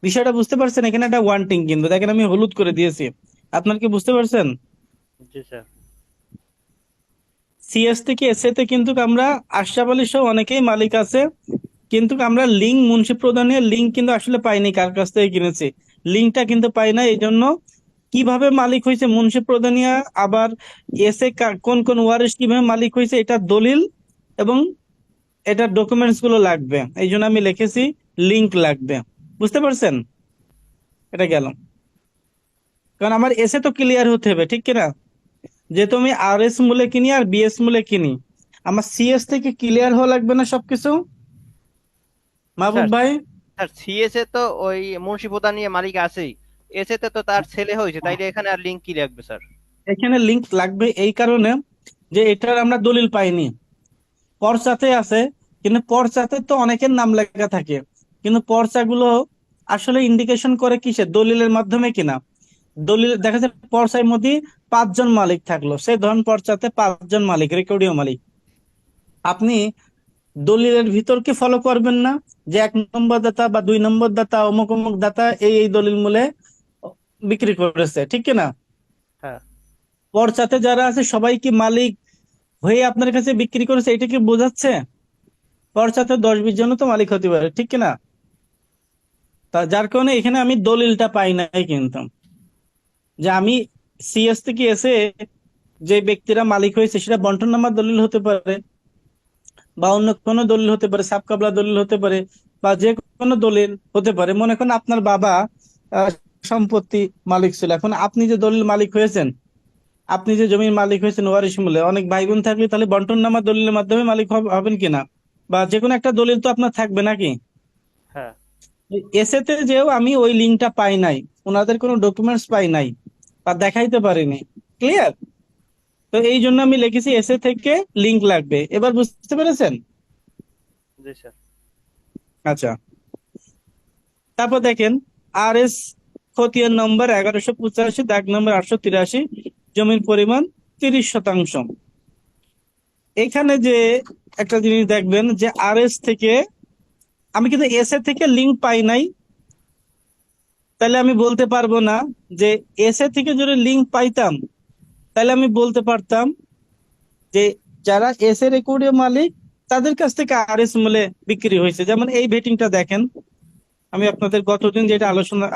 [SPEAKER 1] বিষয়টা বুঝতে পারছেন? এখানে একটা ওয়ান্টিং কিন্তু দেখেন আমি হলুদ করে দিয়েছি, আপনার কি বুঝতে পারছেন?
[SPEAKER 4] জি স্যার।
[SPEAKER 1] সিএস থেকে এসএ তে কিন্তু আমরা আশরাফ আলী সহ অনেকেই মালিক আছে, কিন্তু আমরা লিঙ্ক মুন্সি প্রধানের লিঙ্ক কিন্তু আসলে পাইনি, কার কাছ থেকে কিনেছি লিঙ্কটা কিন্তু পাই না। এই জন্য কিভাবে মালিক হয়েছে মুন্সি প্রধানিয়া, আবার এসে কোন কোন ওয়ারিশ কিভাবে মালিক হয়েছে, এটা দলিল এবং এটা ডকুমেন্টস গুলো লাগবে। এই জন্য আমি লিখেছি লিঙ্ক লাগবে, বুঝতে পারছেন? এটা গেল, কারণ আমার এসে তো ক্লিয়ার হতে হবে, ঠিক কিনা? যেহেতু আমি আর এস মূলে কিনি আর বিএস মূলে কিনি, আমার সিএস থেকে ক্লিয়ার হওয়া লাগবে না সবকিছু, মাহবুব
[SPEAKER 4] স্যার,
[SPEAKER 1] ভাই?
[SPEAKER 4] স্যার সিএসএ তো ওই মুন্সি প্রধানিয়া মালিক আছেই, এসএ তে তো তার ছেলে হয়েছে, তাইলে এখানে আর লিঙ্ক কি লাগবে স্যার?
[SPEAKER 1] এখানে লিংক লাগবে এই কারণে যে এটার আমরা দলিল পাইনি, পর্চাতে আছে, কিন্তু পর্চাতে তো অনেকের নাম লেখা থাকে, কিন্তু পর্চাগুলো আসলে ইন্ডিকেশন করে কিসের? দলিলের মাধ্যমে কিনা। দলিল দেখা যায় পর্চার মধ্যে 5 জন মালিক থাকলো, সেই ধরুন পর্চাতে 5 জন মালিক রেকর্ডীয় মালিক, আপনি দলিলের ভিতরকে ফলো করবেন না, যে 1 নম্বর দাতা বা 2 নম্বর দাতা অমুক অমুক দাতা এই এই দলিল মূলে বিক্রি করেছে, ঠিক কিনা?
[SPEAKER 4] হ্যাঁ,
[SPEAKER 1] পর্চাতে যারা আছে সবাই কি মালিক হয়ে আপনার কাছে বিক্রি করেছে, এটা কি বোঝাচ্ছে? পর্চাতে 10-20 জনও তো মালিক হতে পারে, ঠিক কিনা? তা যার কারণে এখানে আমি দলিলটা পাই নাই কিন্তু, যে আমি সিএস থেকে এসে যে ব্যক্তিরা মালিক হয়েছে সেটা বন্টন নামার দলিল হতে পারে, বা অন্য কোনো দলিল হতে পারে, সাবকাবলা দলিল হতে পারে, বা যে কোনো দলিল হতে পারে। মনে করেন আপনার বাবা আহ, সম্পত্তি মালিক ছিল, এখন আপনি যে দলিল মালিক হয়েছেন, আপনি যে জমির মালিক হয়েছেন ওয়ারিশ মূলে, অনেক ভাই বোন থাকলে তাহলে বন্টন নামা দলিলের মাধ্যমে মালিক হবেন কিনা, বা যে কোনো একটা দলিল তো আপনার থাকবে নাকি?
[SPEAKER 4] হ্যাঁ।
[SPEAKER 1] এসেতে যেও আমি ওই লিঙ্কটা পাই নাই, ওনাদের কোনো ডকুমেন্টস পাই নাই বা দেখাইতে পারিনি। ক্লিয়ার? তো এই জন্য আমি লিখেছি এসে থেকে লিংক লাগবে। এবার বুঝতে পেরেছেন?
[SPEAKER 4] জি স্যার।
[SPEAKER 1] আচ্ছা, তারপর দেখেন আর এস খতিয়ান নম্বর 1185, দাগ নম্বর 883, জমির পরিমাণ 30%। এখানে যে একটা জিনিস দেখবেন যে আর এস থেকে, আমি কিন্তু এস এ থেকে লিংক পাই নাই, তাহলে আমি বলতে পারবো না যে এস এ থেকে যদি লিংক পাইতাম তাহলে আমি বলতে পারতাম যে যারা এস এর রেকর্ডীয় মালিক তাদের কাছ থেকে আর এস মূল্যে বিক্রি হয়েছে। যেমন এই ভেটিংটা দেখেন, আমি আপনাদের গতদিন যেটা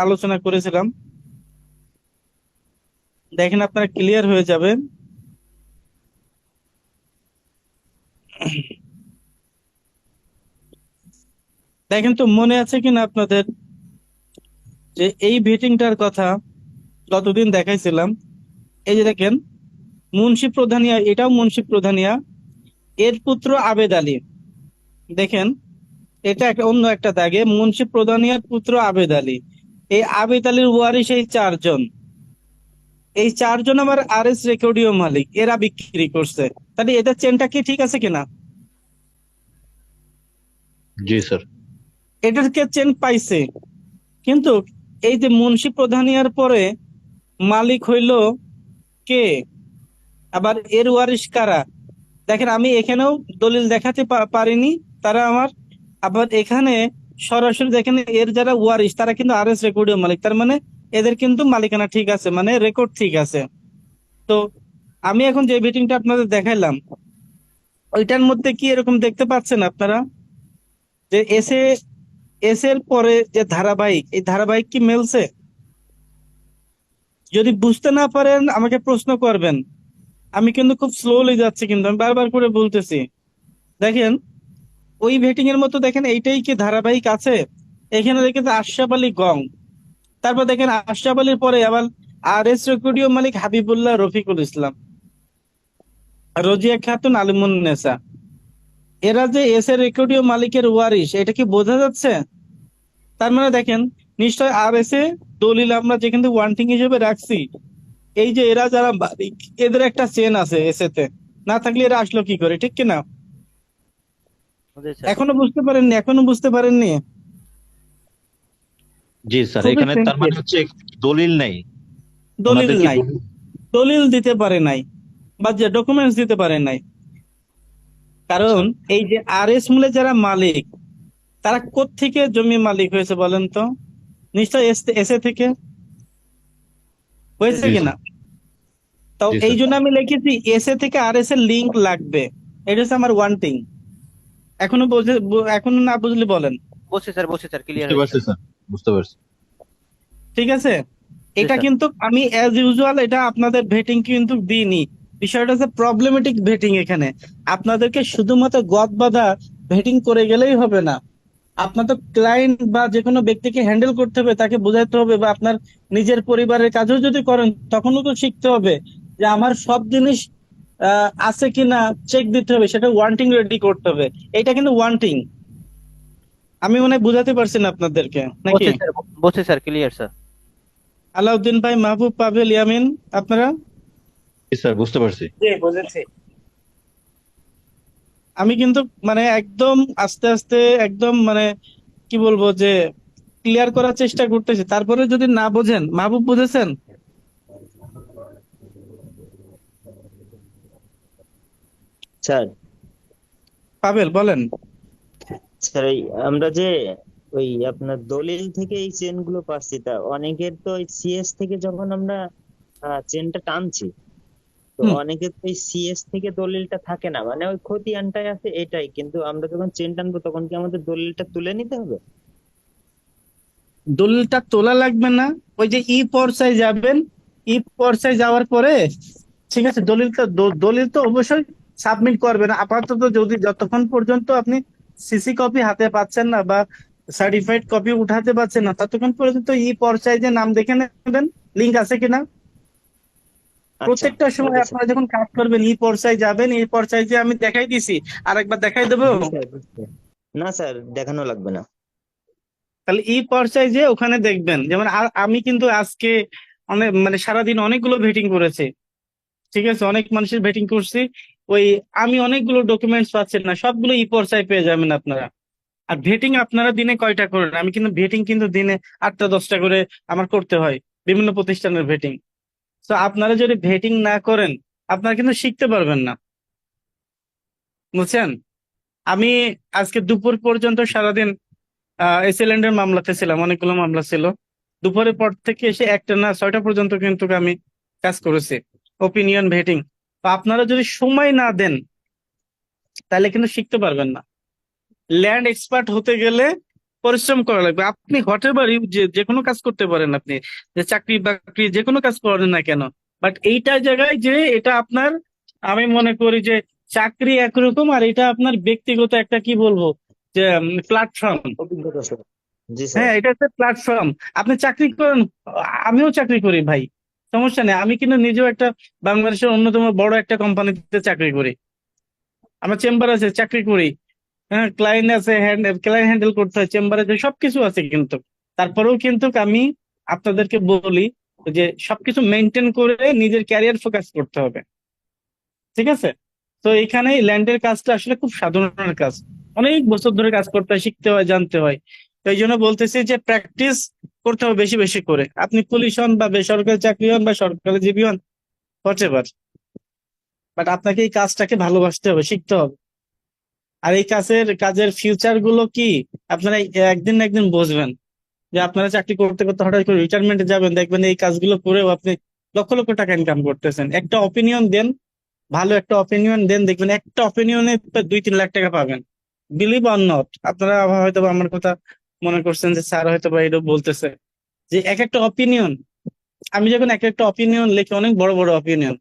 [SPEAKER 1] আলোচনা করেছিলাম, দেখেন আপনারা ক্লিয়ার হয়ে যাবেন। দেখেন তো মনে আছে কিনা আপনাদের যে এই ভেটিংটার কথা গতদিন দেখাইছিলাম। এই যে দেখেন মুন্সি প্রধানিয়া, এটাও মুন্সি প্রধানিয়া, এর পুত্র আবেদ আলী। দেখেন এটা একটা অন্য একটা দাগে, মুন্সি প্রধানিয়ার পুত্র আবেদ আলী। এই আবেদ আলীর ওয়ারিশ এই 4 জন, এই 4 জন আবার আর এস রেকর্ডীয় মালিক, এরা বিক্রি করছে। তাহলে এদের চেনটা কি ঠিক আছে কিনা?
[SPEAKER 2] জি স্যার।
[SPEAKER 1] এটাকে চেন পাইছে, কিন্তু এই যে মুন্সি প্রধানিয়ার পরে মালিক হইল কে, আবার এর ওয়ারিশ কারা? দেখেন আমি এখানেও দলিল দেখাতে পারিনি, তারা আমার। আবার এখানে সরাসরি দেখেন এর যারা ওয়ারিশ তারা কিন্তু আর এস রেকর্ডীয় মালিক, তার মানে এদের কিন্তু মালিকানা ঠিক আছে, মানে রেকর্ড ঠিক আছে। তো আমি এখন যে মিটিংটা আপনাদের দেখাইলাম ওইটার মধ্যে কি এরকম দেখতে পাচ্ছেন আপনারা যে এস এর পরে যে ধারাবাহিক, এই ধারাবাহিক কি মেলছে? যদি বুঝতে না পারেন আমাকে প্রশ্ন করবেন, আমি কিন্তু খুব স্লোলি যাচ্ছি, কিন্তু আমি বারবার করে বলতেছি। দেখেন ওই ভেটিং এর মতো দেখেন এইটাই কি ধারাবাহিক আছে? এখানে দেখেন আশরাফ আলী গং, তারপর দেখেন আশরাফ আলীর পরে আবার আর এস রেকর্ডীয় মালিক হাবিবুল্লাহ রফিকুল ইসলাম, রোজিয়া খাতুন, আলিমুন্নেসা। এরা যে এস এর রেকর্ডীয় মালিকের ওয়ারিশ, এটা কি বোঝা যাচ্ছে? তার মানে দেখেন নিশ্চয় আর এস এ দলিল আমরা যেখান থেকে ওয়ান্টিং হিসেবে রাখছি, এই যে এরা যারা মালিক এদের একটা চেন আছে এস এ তে, না থাকলে এরা আসলো কি করে, ঠিক কিনা?
[SPEAKER 4] জি স্যার।
[SPEAKER 1] এখনো বুঝতে পারেননি? এখনো বুঝতে পারেননি?
[SPEAKER 2] জি স্যার,
[SPEAKER 1] খুবই
[SPEAKER 2] এখানে তার মানে
[SPEAKER 1] সিম্পল।
[SPEAKER 2] হচ্ছে দলিল নাই,
[SPEAKER 1] দলিল
[SPEAKER 2] ওনাদের কি
[SPEAKER 1] নাই,
[SPEAKER 2] দলিল?
[SPEAKER 1] দলিল দিতে পারে নাই, বা যে ডকুমেন্টস দিতে পারে নাই।
[SPEAKER 2] আচ্ছা।
[SPEAKER 1] কারণ এই যে আর এস মূলে যারা মালিক তারা কোত্থেকে জমি মালিক হয়েছে বলেন তো? নিশ্চয় এস এ থেকে
[SPEAKER 4] জি
[SPEAKER 1] হয়েছে
[SPEAKER 2] জি
[SPEAKER 4] স্যার।
[SPEAKER 1] কিনা?
[SPEAKER 2] স্যার।
[SPEAKER 1] তো
[SPEAKER 2] জি
[SPEAKER 1] এই
[SPEAKER 2] স্যার।
[SPEAKER 1] জন্য আমি লিখেছি এস এ থেকে আর এস এর লিংক লাগবে, এটা হচ্ছে আমার ওয়ান্টিং। এখনো এখনো না বুঝলে বলেন।
[SPEAKER 4] বলছি স্যার, বলছি স্যার, ক্লিয়ার
[SPEAKER 2] বুঝতে
[SPEAKER 4] হয়েছে।
[SPEAKER 2] পারছি স্যার, বুঝতে পারছি।
[SPEAKER 1] ঠিক আছে?
[SPEAKER 4] জি
[SPEAKER 1] এটা
[SPEAKER 4] স্যার।
[SPEAKER 1] কিন্তু আমি অ্যাজ ইউজুয়াল এটা আপনাদের ভেটিং কিন্তু দিইনি। বিষয়টা হচ্ছে প্রবলেমেটিক ভেটিং। এখানে আপনাদেরকে শুধুমাত্র গদ বাঁধা ভেটিং করে গেলেই হবে না, আপনার তো ক্লায়েন্ট বা যে কোনো ব্যক্তিকে হ্যান্ডেল করতে হবে, তাকে বোঝাতে হবে, বা আপনার নিজের পরিবারের কাজও যদি করেন তখনও তো শিখতে হবে যে আমার সব জিনিস আছে কিনা চেক দিতে হবে, সেটা ওয়ান্টিং রেডি করতে হবে। এটা কিন্তু ওয়ান্টিং। আমি মনে হয় বুঝাতে পারছি না আপনাদেরকে নাকি?
[SPEAKER 4] বলছি স্যার, বলছি স্যার, ক্লিয়ার স্যার।
[SPEAKER 1] আলাউদ্দিন ভাই, মাহবুব, পাভেল, ইয়ামিন, আপনারা?
[SPEAKER 2] জি স্যার, বুঝতে পারছি।
[SPEAKER 1] জি বুঝেছি। আমি কিন্তু মানে একদম আস্তে আস্তে একদম মানে কি বলবো যে ক্লিয়ার করার চেষ্টা করতেছি, তারপরে যদি না বোঝেন। মাহবুব বুঝেছেন?
[SPEAKER 6] স্যার
[SPEAKER 1] পাবেল বলেন।
[SPEAKER 6] স্যার এই আমরা যে ওই আপনার দলিল থেকে এই চেন গুলো পাচ্ছি, তা অনেকের তো ওই সিএস থেকে যখন আমরা চেনটা টানছি, তো
[SPEAKER 1] হুম।
[SPEAKER 6] অনেকের তো ওই সিএস থেকে দলিলটা থাকে না, মানে ওই খতিয়ানটাই আছে এটাই, কিন্তু আমরা যখন চেন টানবো তখন কি আমাদের দলিলটা তুলে নিতে হবে?
[SPEAKER 1] দলিলটা তোলা লাগবে না, ওই যে ই পর্যায়ে যাবেন, ই পর্যায়ে যাওয়ার পরে ঠিক আছে, দলিল তো অবশ্যই সাবমিট করবেন আপাতত, যদি যতক্ষণ পর্যন্ত আপনি সিসি কপি হাতে পাচ্ছেন না বা সার্টিফাইড কপি উঠাতে পারছেন না, ততক্ষণ পর্যন্ত ই পর্যায়ে যে নাম দেখে নেবেন লিঙ্ক আছে কিনা।
[SPEAKER 6] আচ্ছা,
[SPEAKER 1] প্রত্যেকটা সময়
[SPEAKER 6] ওকে স্যার।
[SPEAKER 1] আপনারা যখন কাজ করবেন ই পর্যায়ে যাবেন, এই পর্যায়ে যে আমি দেখাই দিছি আর একবার দেখাই দেবো।
[SPEAKER 6] জি স্যার, জি স্যার। না স্যার, দেখানো লাগবে না।
[SPEAKER 1] তাহলে এই পর্যায়ে যে ওখানে দেখবেন, যেমন আমি কিন্তু আজকে অনেক মানে সারাদিন অনেকগুলো ভেটিং করেছি, ঠিক আছে, অনেক মানুষের ভেটিং করছি। ওই আমি অনেকগুলো ডকুমেন্টস পাচ্ছেন না, সবগুলো ই পর্যায়ে পেয়ে যাবেন আপনারা। আর ভেটিং আপনারা দিনে কয়টা করেন? আমি কিন্তু ভেটিং কিন্তু দিনে 8টা 10টা করে আমার করতে হয়, বিভিন্ন প্রতিষ্ঠানের ভেটিং। তো আপনারা যদি ভেটিং না করেন আপনারা কিন্তু শিখতে পারবেন না, বুঝছেন। আমি আজকে দুপুর পর্যন্ত সারাদিন এসিল্যান্ডের মামলাতে ছিলাম, অনেকগুলো মামলা ছিল। দুপুরের পর থেকে এসে 1টা না 6টা পর্যন্ত কিন্তু আমি কাজ করেছি, ওপিনিয়ন ভেটিং। আপনারা যদি সময় না দেন তাহলে কিন্তু শিখতে পারবেন না। ল্যান্ড এক্সপার্ট হতে গেলে পরিশ্রম করা লাগবে। আপনি হতে পারি যে কোনো কাজ করতে পারেন, আপনি যে চাকরি বাকরি যে কোনো কাজ করেন না কেন, বাট এইটা জায়গায় যে এটা আপনার, আমি মনে করি যে চাকরি একরকম আর এটা আপনার ব্যক্তিগত একটা কি বলবো যে প্ল্যাটফর্ম।
[SPEAKER 6] অভিজ্ঞতা স্যার। জি স্যার।
[SPEAKER 1] হ্যাঁ, এটা একটা প্ল্যাটফর্ম। আপনি চাকরি করেন, আমিও চাকরি করি ভাই, সমস্যা নেই। আমি কিন্তু নিজেও একটা বাংলাদেশের অন্যতম বড় একটা কোম্পানিতে চাকরি করি, আমার চেম্বার আছে, চাকরি করি। হ্যাঁ, ক্লায়েন্ট আছে, ক্লায়েন্ট হ্যান্ডেল করতে হয়, চেম্বারে যে সবকিছু আছে, কিন্তু তারপরেও কিন্তু আমি আপনাদেরকে বলি যে সবকিছু মেনটেন করে নিজের ক্যারিয়ার ফোকাস করতে হবে, ঠিক আছে। তো এখানে ল্যান্ডের কাজটা আসলে খুব সাধারণ কাজ, অনেক বছর ধরে কাজ করতে হয়, শিখতে হয়, জানতে হয়। তো এই জন্য বলতেছি যে প্র্যাকটিস করতে হবে বেশি বেশি করে। আপনি পুলিশ হন বা বেসরকারি চাকরি হন বা সরকারি জীবী হন, হোয়াটএভার, বাট আপনাকে এই কাজটাকে ভালোবাসতে হবে, শিখতে হবে। আর এই কাজের ফিউচার গুলো কি আপনারা একদিন না একদিন বুঝবেন, যে আপনারা চাকরি করতে করতে হঠাৎ করে রিটায়ারমেন্টে যাবেন, দেখবেন এই কাজগুলো করেও আপনি লক্ষ লক্ষ টাকা ইনকাম করতেছেন। একটা অপিনিয়ন দেন, ভালো একটা অপিনিয়ন দেন, দেখবেন একটা অপিনিয়নে 2-3 লাখ টাকা পাবেন। বিলিভ অর নট, আপনারা হয়তো বা আমার কথা মনে করছেন যে স্যার হয়তো বা এটা বলতেছে, যে এক একটা অপিনিয়ন, আমি যখন এক একটা অপিনিয়ন লিখি, অনেক বড় বড় অপিনিয়ন,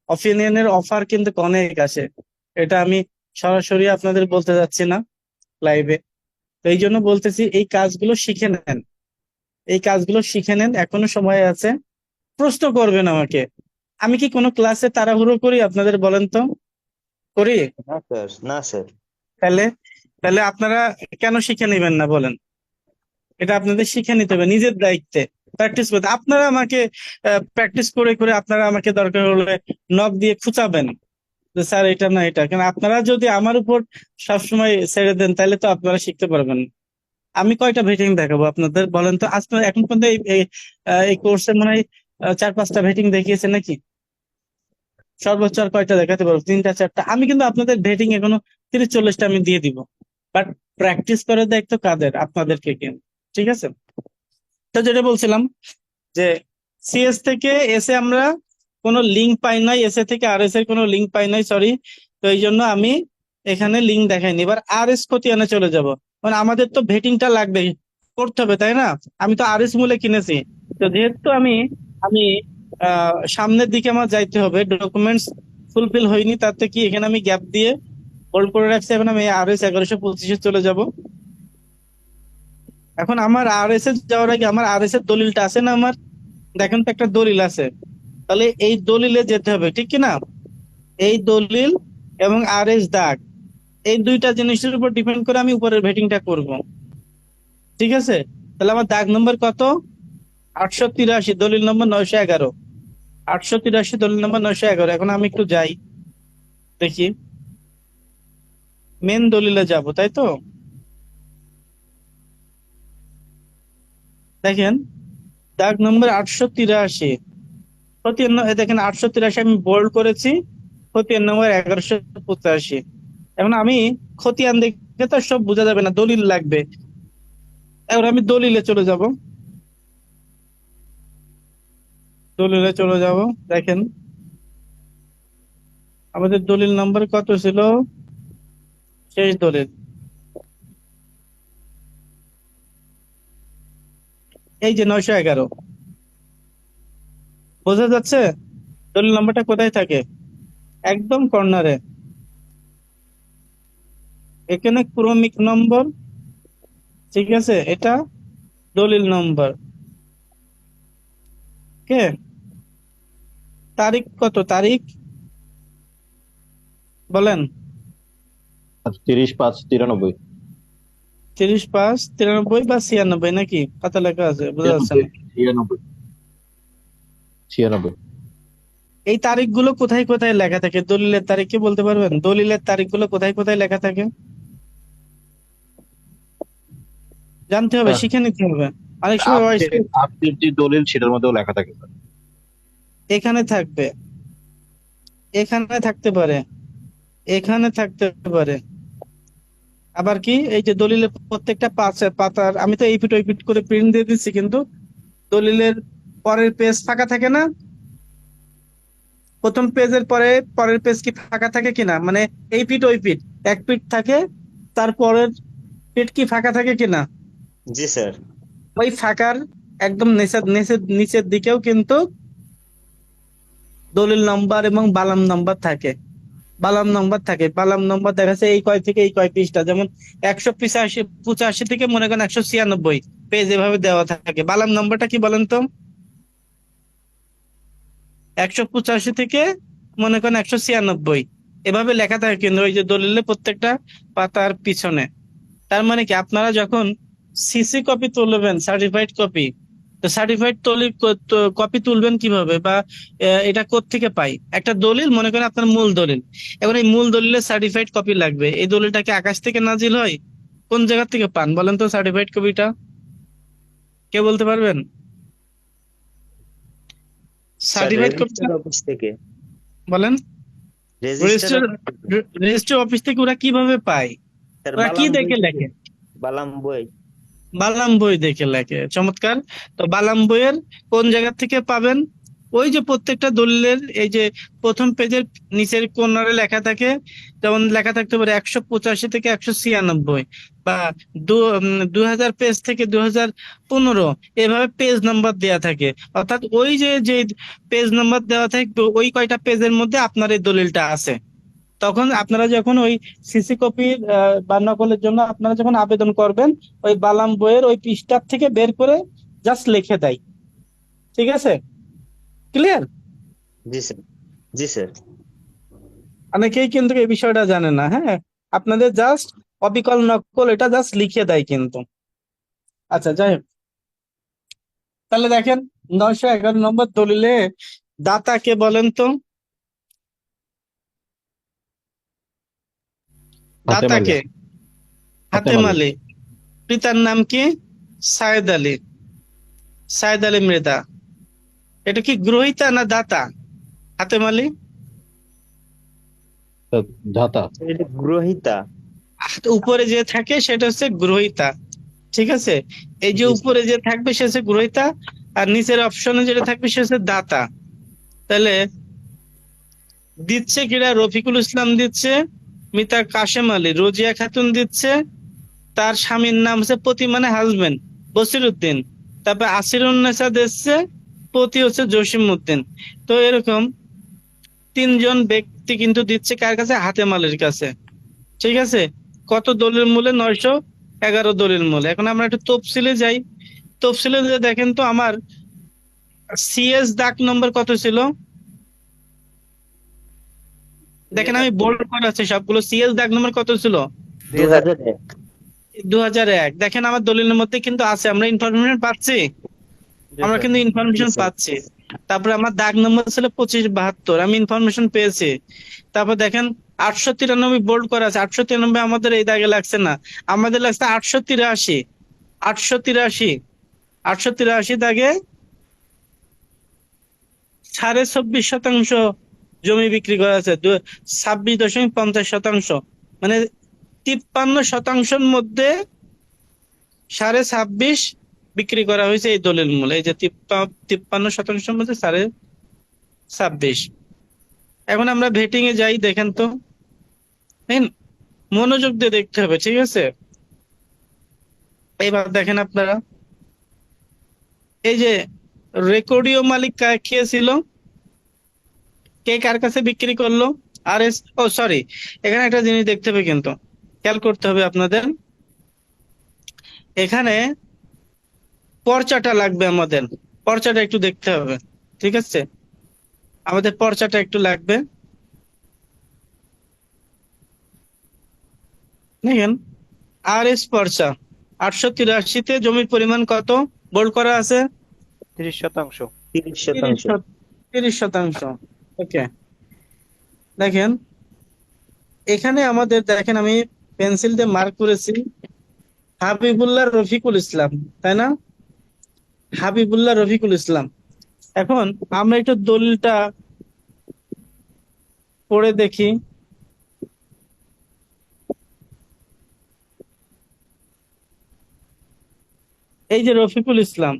[SPEAKER 1] অপিনিয়নের অফার কিন্তু অনেক আসে। এটা আমি সরাসরি আপনাদের বলতে যাচ্ছি না লাইভে। তো এই জন্য বলতেছি এই কাজগুলো শিখে নেন, এই কাজগুলো শিখে নেন, এখনো সময় আছে। প্রশ্ন করবেন আমাকে, আমি কি কোনো ক্লাসে তাড়াহুড়ো করি আপনাদের বলেন তো? করি?
[SPEAKER 6] না স্যার, না স্যার।
[SPEAKER 1] তাহলে তাহলে আপনারা কেন শিখে নেবেন না বলেন? এটা আপনাদের শিখে নিতে হবে নিজের দায়িত্বে, প্র্যাকটিস করতে। আপনারা আমাকে প্র্যাকটিস করে করে আপনারা আমাকে দরকার হলে নক দিয়ে খুঁচাবেন যে স্যার এটা না এটা, কারণ আপনারা যদি আমার উপর সবসময় ছেড়ে দেন তাহলে তো আপনারা শিখতে পারবেন না। আমি কয়টা ভেটিং দেখাবো আপনাদের বলেন তো? আজ পর্যন্ত এখন পর্যন্ত এই কোর্সে মনে হয় 4-5টা ভেটিং দেখিয়েছে নাকি? সর্বোচ্চ আর কয়টা দেখাতে পারবো? 3টা 4টা। আমি কিন্তু আপনাদের ভেটিং এখনো 30-40টা আমি দিয়ে দিব, বাট প্র্যাকটিস করার দায়িত্ব কাদের? আপনাদেরকে কিন্তু, ঠিক আছে। তো যেটা বলছিলাম যে সিএস থেকে এসে আমরা কোনো লিঙ্ক পাই নাই, এসএ থেকে আরএস এর কোনো লিঙ্ক পাই নাই, সরি। তো এই জন্য আমি এখানে লিঙ্ক দেখাইনি। এবার আরএস খতিয়ানে চলে যাব, মানে আমাদের তো ভেটিংটা লাগবে, করতে হবে তাই না? আমি তো আরএস মূলে কিনেছি। তো যেহেতু আমি আমি সামনের দিকে আমার যাইতে হবে, ডকুমেন্টস ফুলফিল হয়নি, তাতে কি এখানে আমি গ্যাপ দিয়ে হোল্ড করে রাখছি। এখন আমি আরএস 1125-এ চলে যাব। এখন আমার আরএস এ যাওয়ার আগে আমার আরএস এর দলিলটা আছে না আমার? দেখেন তো একটা দলিল আছে, তাহলে এই দলিলে যেতে হবে, ঠিক কি না? এই দলিল এবং আরএস দাগ, এই দুইটা জিনিসের উপর ডিপেন্ড করে আমি উপরের ভেটিংটা করব, ঠিক আছে। তাহলে আমার দাগ নম্বর কত? 883, দলিল নম্বর 911। 883, দলিল নম্বর 911। এখন আমি একটু যাই, দেখি মেন দলিলে যাব, তাই তো? দেখেন দাগ নম্বর 883, খতিয়ান দেখেন 883 আমি বোল্ড করেছি, খতিয়ান নম্বর 1185। এখন আমি খতিয়ান দেখে তো সব বোঝা যাবে না, দলিল লাগবে। এখন আমি দলিলে চলে যাব, দলিলে চলে যাব। দেখেন আমাদের দলিল নাম্বার কত ছিল, শেষ দলিল, এই যে 911। বোঝা যাচ্ছে দলিল নাম্বারটা কোথায় থাকে? একদম কর্নারে। এখানে ক্রমিক নম্বর, ঠিক আছে, এটা দলিল নম্বর। কে তারিখ কত, তারিখ বলেন?
[SPEAKER 2] 30/5/93।
[SPEAKER 1] 30/5/93 বা 96 নাকি কত লেখা আছে বোঝা যাচ্ছে
[SPEAKER 2] 96,
[SPEAKER 1] না।
[SPEAKER 2] 96, 96।
[SPEAKER 1] এই তারিখগুলো কোথায় কোথায় লেখা থাকে? দলিলের তারিখ কি বলতে পারবেন? দলিলের তারিখগুলো কোথায় কোথায় লেখা থাকে জানতে হবে,
[SPEAKER 2] স্যার,
[SPEAKER 1] শিখে নিতে হবে। অনেক সময়
[SPEAKER 2] আপনার যে দলিল সেটার মধ্যেও লেখা থাকে স্যার।
[SPEAKER 1] এখানে থাকবে, এখানে থাকতে পারে, এখানে থাকতে পারে। আবার কি, এই যে দলিলের প্রত্যেকটা পাতার, আমি তো এই পিট ওই পিট করে প্রিন্ট দিয়ে দিচ্ছি, কিন্তু দলিলের পরের পেজ ফাঁকা থাকে না? প্রথম পেজের পরে পরের পেজ কি ফাঁকা থাকে কিনা, মানে এই পিট ওই পিট, এক পিট থাকে, তারপরের পিট কি ফাঁকা থাকে কিনা?
[SPEAKER 6] জি স্যার।
[SPEAKER 1] ওই ফাঁকার একদম নিচের নিচের নিচের দিকেও কিন্তু দলিল নম্বর এবং বালাম নম্বর থাকে। বালাম নম্বর থাকে, বালাম নম্বর দেখা যাচ্ছে এই কয় থেকে এই কয় পৃষ্ঠা, যেমন 185 থেকে মনে করেন 196 পেজ এভাবে দেওয়া থাকে। বালাম নম্বরটা কি বলেন তো? 185 থেকে মনে করেন 196 এভাবে লেখা থাকে কিন্তু ওই যে দলিলে প্রত্যেকটা পাতার পিছনে। তার মানে কি, আপনারা যখন সিসি কপি তুলবেন, সার্টিফাইড কপি, তো সার্টিফাইড কপি তুলবেন কিভাবে, বা এটা কোত্থেকে পাই? একটা দলিল মনে করেন আপনার মূল দলিল, এখন এই মূল দলিলের সার্টিফাইড কপি লাগবে। এই দলিলটা কি আকাশ থেকে নাজিল হয়? কোন জায়গা থেকে পান বলেন তো সার্টিফাইড কপিটা? কে বলতে পারবেন?
[SPEAKER 6] স্যার
[SPEAKER 1] সার্টিফাইড কপিটা
[SPEAKER 6] রেজিস্টার অফিস থেকে।
[SPEAKER 1] বলেন।
[SPEAKER 6] রেজিস্টার
[SPEAKER 1] রেজিস্টার,
[SPEAKER 6] অফিস থেকে।
[SPEAKER 1] রেজিস্টার অফিস থেকে ওরা কিভাবে পায়?
[SPEAKER 6] স্যার
[SPEAKER 1] ওরা কি
[SPEAKER 6] বালাম বই
[SPEAKER 1] দেখে
[SPEAKER 6] থেকে।
[SPEAKER 1] লেখে?
[SPEAKER 6] বালাম বই।
[SPEAKER 1] বালাম বই দেখে লেখে, চমৎকার। তো বালাম বইয়ের কোন জায়গা থেকে পাবেন? ওই যে প্রত্যেকটা দলিলের এই যে প্রথম পেজের নিচের কর্নারে লেখা থাকে, যেমন লেখা থাকতে পারে 185 থেকে 196, বা 2000 পেজ থেকে 2015, এভাবে পেজ নাম্বার দেয়া থাকে। অর্থাৎ ওই যে যে পেজ নাম্বার দেওয়া থাকবে ওই কয়টা পেজের মধ্যে আপনার এই দলিলটা আছে। তখন আপনারা যখন ওই সিসি কপির বা নকলের জন্য আপনারা যখন আবেদন করবেন, ওই বালাম বইয়ের ওই পৃষ্ঠা থেকে বের করে জাস্ট লিখে দেয়। ঠিক আছে, ক্লিয়ার?
[SPEAKER 6] জি স্যার। জি স্যার।
[SPEAKER 1] অনেকেই কিন্তু এই বিষয়টা জানে না। হ্যাঁ, আপনাদের জাস্ট অবিকল নকল এটা জাস্ট লিখে দেয় কিন্তু। আচ্ছা, যাই হোক, তাহলে দেখেন 911 নম্বর দলিলে দাতা কে বলেন তো?
[SPEAKER 2] হাতেম
[SPEAKER 1] দাতা
[SPEAKER 2] আলী।
[SPEAKER 1] কে?
[SPEAKER 2] হাতেম
[SPEAKER 1] হাতেম
[SPEAKER 2] আলী।
[SPEAKER 1] আলী। পিতার নাম কি? সায়েদ আলী, সায়েদ আলী মৃধা। এটা কি গ্রহীতা না দাতা হাতেম আলী?
[SPEAKER 2] স্যার, ধাতা।
[SPEAKER 6] এটা গ্রহীতা।
[SPEAKER 1] উপরে যে থাকে সেটা হচ্ছে গ্রহীতা, ঠিক আছে? এই যে
[SPEAKER 6] জি স্যার।
[SPEAKER 1] উপরে যে থাকবে সে হচ্ছে গ্রহীতা, আর নিচের অপশনে যেটা থাকবে সে হচ্ছে দাতা। তাহলে দিচ্ছে কিরা? রফিকুল ইসলাম দিচ্ছে, মিতা কাশেম আলী, রোজিয়া খাতুন দিচ্ছে, তার স্বামীর নাম হচ্ছে পতি মানে হাজবেন্ড বসির উদ্দিন, তারপর আসিরুন্নেসা দিচ্ছে, পতি হচ্ছে জসিম উদ্দিন। তো এরকম তিনজন ব্যক্তি কিন্তু দিচ্ছে কার কাছে? হাতেম আলীর কাছে। ঠিক আছে, কত দলিল মূলে? 911 দলিল মূলে। এখন আমরা একটু তফসিলে যাই। তফসিলে যে দেখেন তো আমার সিএস দাগ নম্বর কত ছিল? দেখেন আমি বোল্ড করা আছে সবগুলো। সিএস দাগ নম্বর কত ছিল?
[SPEAKER 6] 2001।
[SPEAKER 1] 2001। দেখেন আমার দলিলের মধ্যে কিন্তু আছে, আমরা ইনফরমেশন পাচ্ছি, আমরা কিন্তু
[SPEAKER 6] জি
[SPEAKER 1] ইনফরমেশন
[SPEAKER 6] স্যার।
[SPEAKER 1] পাচ্ছি। তারপরে আমার দাগ নম্বর ছিল 2572, আমি ইনফরমেশন পেয়েছি। তারপর দেখেন 893 বোল্ড করা আছে। 893 আমাদের এই দাগে লাগছে না, আমাদের লাগছে 883। 883, 883 দাগে 24.5% জমি বিক্রি করা আছে, 26.50%। মানে 53% মধ্যে 26.5 বিক্রি করা হয়েছে এই দলিল মূলে। এই যে 53% মধ্যে 26.5। এখন আমরা ভেটিং এ যাই, দেখেন তো, দেখেন, মনোযোগ দিয়ে দেখতে হবে, ঠিক আছে? এইবার দেখেন আপনারা, এই যে রেকর্ডীয় মালিক কে ছিল, কে কার কাছে বিক্রি করলো? আর এস, ও সরি, এখানে একটা জিনিস দেখতে হবে, কিন্তু খেয়াল করতে হবে আপনাদের। এখানে পর্চাটা লাগবে আমাদের, পর্চাটা একটু দেখতে হবে, ঠিক আছে? আমাদের পর্চাটা একটু লাগবে। দেখেন, আর এস পর্চা 883-তে জমির পরিমাণ কত বোল্ড করা আছে?
[SPEAKER 4] 30%।
[SPEAKER 6] 30%।
[SPEAKER 1] 30%। ওকে, দেখেন এখানে আমাদের, দেখেন আমি পেন্সিল দিয়ে মার্ক করেছি হাবিবুল্লাহ রফিকুল ইসলাম, তাই না? হাবিবুল্লাহ রফিকুল ইসলাম। এখন আমরা একটু দলিলটা পড়ে দেখি। এই যে রফিকুল ইসলাম,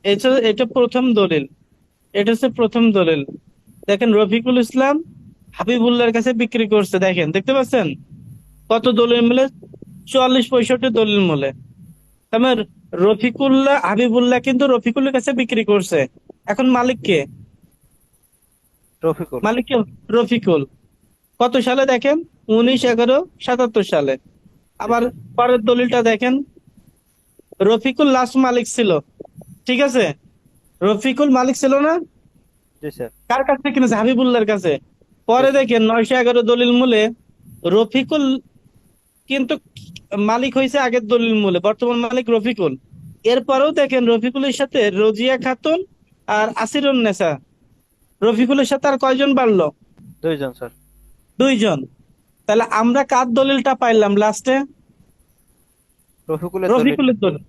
[SPEAKER 1] এটা এটা প্রথম দলিল, এটা হচ্ছে প্রথম দলিল। দেখেন রফিকুল ইসলাম হাবিবুল্লাহর কাছে বিক্রি করছে, দেখেন, দেখতে পাচ্ছেন কত দলিল মিলে? 44-65 দলিল মূলে। আমার রফিকুল্লাহ হাবিবুল্লাহ কিন্তু রফিকুলের কাছে বিক্রি করছে। এখন মালিক কে?
[SPEAKER 4] রফিকুল।
[SPEAKER 1] মালিক কে? রফিকুল। কত সালে দেখেন? 19/11/77 সালে। আবার পরের দলিলটা দেখেন, রফিকুল লাস্ট মালিক ছিল, ঠিক আছে? রফিকুল মালিক ছিল না?
[SPEAKER 4] জি স্যার।
[SPEAKER 1] কার কাছে কিনেছে? হাবিবুল্লাহর কাছে। পরে দেখেন 911 দলিল মূলে রফিকুল কিন্তু মালিক হয়েছে আগের দলিল মূলে, বর্তমান মালিক রফিকুল। এরপরেও দেখেন রফিকুলের সাথে রোজিয়া খাতুন আর আসিরুন নেসা, রফিকুলের সাথে আর কয়জন বাড়লো?
[SPEAKER 4] 2 জন স্যার।
[SPEAKER 1] 2 জন। তাহলে আমরা কার দলিলটা পাইলাম লাস্টে?
[SPEAKER 4] রফিকুলের দলিল।
[SPEAKER 1] রফিকুলের দলিল।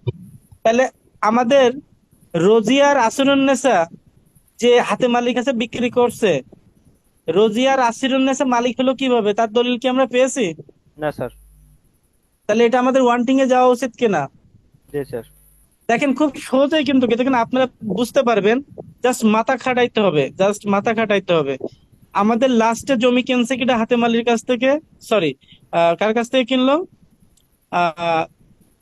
[SPEAKER 1] তাহলে আমাদের রোজিয়া আর আসিরুন নেসা যে হাতে মালিক আছে বিক্রি করছে, রোজিয়া আর আসিরুন নেসা মালিক হলো কিভাবে? তার দলিল কি আমরা পেয়েছি?
[SPEAKER 4] না স্যার।
[SPEAKER 1] তাহলে এটা আমাদের ওয়ান্টিং এ যাওয়া উচিত কিনা?
[SPEAKER 4] জি স্যার।
[SPEAKER 1] দেখেন খুব সহজেই কিন্তু দেখেন আপনারা বুঝতে পারবেন, জাস্ট মাথা খাটাইতে হবে, জাস্ট মাথা খাটাইতে হবে। আমাদের লাস্টে জমি কিনছে কিটা হাতে মালির কাছ থেকে, সরি, কার কাছ থেকে কিনলো? আহ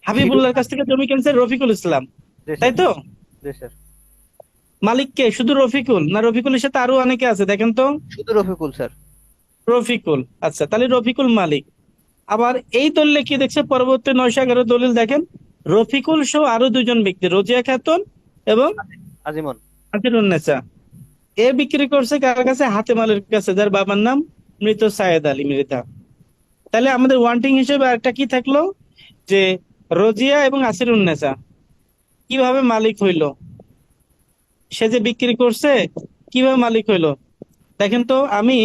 [SPEAKER 1] হাবিবুল্লাহর কাছ থেকে জমি কিনছে রফিকুল ইসলাম,
[SPEAKER 4] জি
[SPEAKER 1] তাই
[SPEAKER 4] স্যার।
[SPEAKER 1] তো?
[SPEAKER 4] জি স্যার।
[SPEAKER 1] মালিক কে? শুধু রফিকুল না রফিকুলের সাথে আরো অনেকে আছে? দেখেন তো।
[SPEAKER 4] শুধু রফিকুল স্যার।
[SPEAKER 1] রফিকুল, আচ্ছা, তাহলে রফিকুল মালিক। আবার এই দলিলে কি দেখছে পরবর্তী 911 দলিল, দেখেন রফিকুল সহ আরো 2 জন ব্যক্তি, রোজিয়া খাতুন এবং
[SPEAKER 4] আজিমন।
[SPEAKER 1] আসিরুন্নেসা, এ বিক্রি করছে কার কাছে? হাতে মালের কাছে, যার বাবার নাম মৃত সায়েদ আলী মৃধা। তাহলে আমাদের ওয়ান্টিং হিসেবে আরেকটা কি থাকলো, যে রোজিয়া এবং আসিরুন্নেসা কিভাবে মালিক হইলো? সে যে বিক্রি করছে কিভাবে মালিক হইলো? দেখেন তো, আমি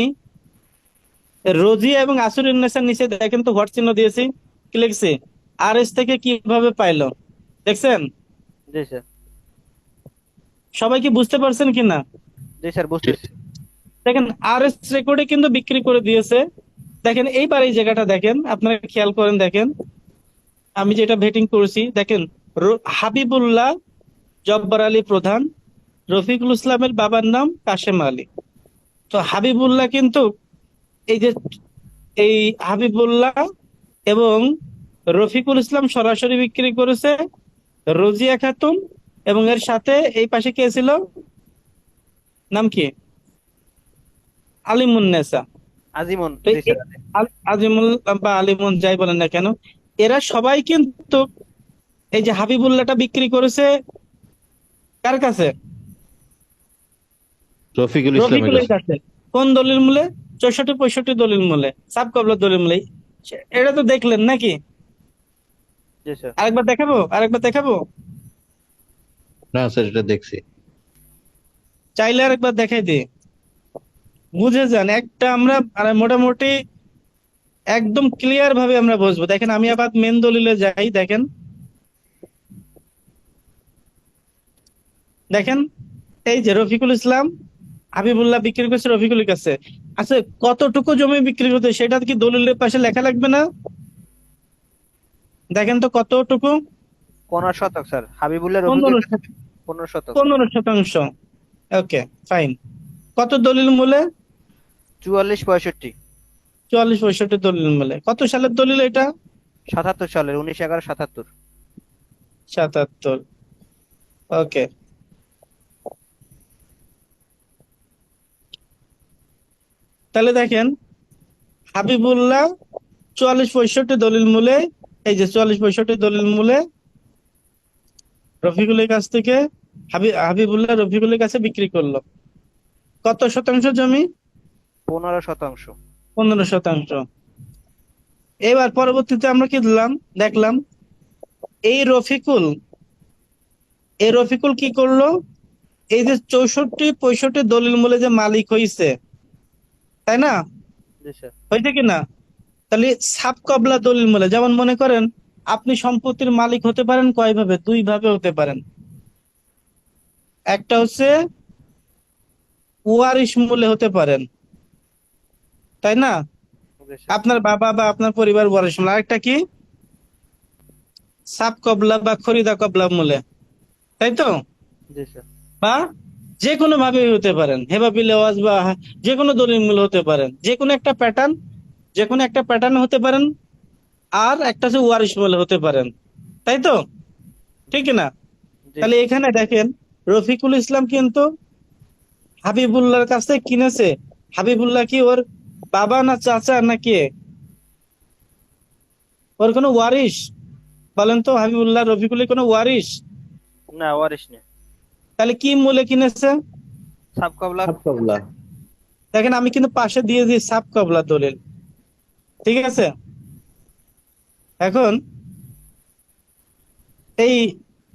[SPEAKER 1] রোজিয়া এবং আসিরুন্নেসার নিচে দেখেন তো হোয়াট চিহ্ন দিয়েছি, কি লিখছি? আর এস থেকে কিভাবে পাইলো, দেখছেন?
[SPEAKER 4] জি স্যার।
[SPEAKER 1] সবাই কি বুঝতে পারছেন কিনা?
[SPEAKER 4] জি স্যার, বুঝতেছি।
[SPEAKER 1] দেখেন আর এস রেকর্ডে কিন্তু বিক্রি করে দিয়েছে। দেখেন এইবার এই জায়গাটা দেখেন, আপনারা খেয়াল করেন, দেখেন আমি যেটা ভেটিং করেছি, দেখেন হাবিবুল্লাহ জব্বার আলী প্রধান, রফিকুল ইসলামের বাবার নাম কাশেম আলী। তো হাবিবুল্লাহ কিন্তু এই যে এই হাবিবুল্লাহ এবং রফিকুল ইসলাম সরাসরি বিক্রি করেছে রোজিয়া খাতুন, এবং এর সাথে এই পাশে কে ছিল, নাম কি? আলিমুন্নেসা।
[SPEAKER 4] আজিমন।
[SPEAKER 1] তো
[SPEAKER 4] জি স্যার।
[SPEAKER 1] আজিমুল বা আলিমুন যাই বলেন না কেন, এরা সবাই কিন্তু এই যে হাবিবুল্লাহটা বিক্রি করেছে কার কাছে?
[SPEAKER 2] রফিকুল ইসলামের
[SPEAKER 1] রফিকুলের
[SPEAKER 2] কাছে।
[SPEAKER 1] কাছে। কোন দলিল মূলে? 64-65 দলিল মূলে, সাব কবলা দলিল মূলে। এটা তো দেখলেন নাকি?
[SPEAKER 4] জি স্যার।
[SPEAKER 1] আরেকবার দেখাবো, আরেকবার দেখাবো,
[SPEAKER 2] না স্যার, এটা দেখছি।
[SPEAKER 1] চাইলে আরেকবার দেখাই দিই, বুঝে যান একটা আমরা মোটামুটি একদম ক্লিয়ার ভাবে আমরা বুঝবো। দেখেন আমি আবার মেন দলিলে যাই, দেখেন, দেখেন এই যে রফিকুল ইসলাম হাবিবুল্লাহ বিক্রি করছে রফিকুলের কাছে, আচ্ছা, কতটুকু জমি বিক্রি করতে সেটা কি দলিলের পাশে লেখা লাগবে না? দেখেন তো কতটুকু।
[SPEAKER 4] 15 শতক স্যার, হাবিবুল্লাহ রফিকুল
[SPEAKER 1] 15
[SPEAKER 4] 15 শতক।
[SPEAKER 1] 15 শতাংশ। ওকে, ফাইন। কত দলিল মূলে?
[SPEAKER 4] 44 65।
[SPEAKER 1] 44 65 দলিল মূলে। কত সালের দলিল এটা?
[SPEAKER 4] 77 সালের, 19/11/77।
[SPEAKER 1] 77। ওকে, তাহলে দেখেন হাবিবুল্লাহ 44 65 দলিল মূলে, এই যে 44 65 দলিল মূলে রফিকুলের কাছ থেকে হাবিবুল্লাহ রফিকুলের কাছে বিক্রি করলো। কত শতাংশ জমি?
[SPEAKER 4] 15 শতাংশ।
[SPEAKER 1] 15 শতাংশ। এবার পরবর্তীতে আমরা কি দেখলাম এই রফিকুল কি করলো? এই যে 64 65 দলিল মূলে যে মালিক হইছে, তাই না?
[SPEAKER 4] জি স্যার।
[SPEAKER 1] হয়েছে কিনা? তাহলে সাব কবলা দলিল মূলে, যেমন মনে করেন আপনি সম্পত্তির মালিক হতে পারেন কয় ভাবে? 2 ভাবে হতে পারেন। একটা হচ্ছে ওয়ারিশ মূলে হতে পারেন, তাই না?
[SPEAKER 4] জি স্যার।
[SPEAKER 1] আপনার বাবা বা আপনার পরিবার ওয়ারিশ মূলে। আরেকটা কি? সাব কবলা বা খরিদা কবলা মূলে, তাই তো?
[SPEAKER 4] জি স্যার।
[SPEAKER 1] বা যে কোনো ভাবে হতে পারেন, হেবা বিলেওয়াজ বা যে কোনো দলিল মূল হতে পারেন, যে কোনো একটা প্যাটার্ন হতে পারেন। আর একটা হচ্ছে ওয়ারিশ মূলে হতে পারেন, তাই তো? ঠিক না?
[SPEAKER 4] জি
[SPEAKER 1] তাহলে এখানে দেখেন রফিকুল ইসলাম কিন্তু হাবিবুল্লাহর কাছ থেকে কিনেছে। হাবিবুল্লাহ কি ওর বাবা না চাচা না কে? ওর কোনো ওয়ারিশ? বলেন তো, হাবিবুল্লাহ রফিকুলের কোনো ওয়ারিশ?
[SPEAKER 4] না, ওয়ারিশ নেই।
[SPEAKER 1] তাহলে কি মূলে কিনেছে?
[SPEAKER 4] সাব কবলা।
[SPEAKER 2] সাব কবলা।
[SPEAKER 1] দেখেন আমি কিন্তু পাশে দিয়ে দিই সাব কবলা দলিল, ঠিক আছে? এখন এই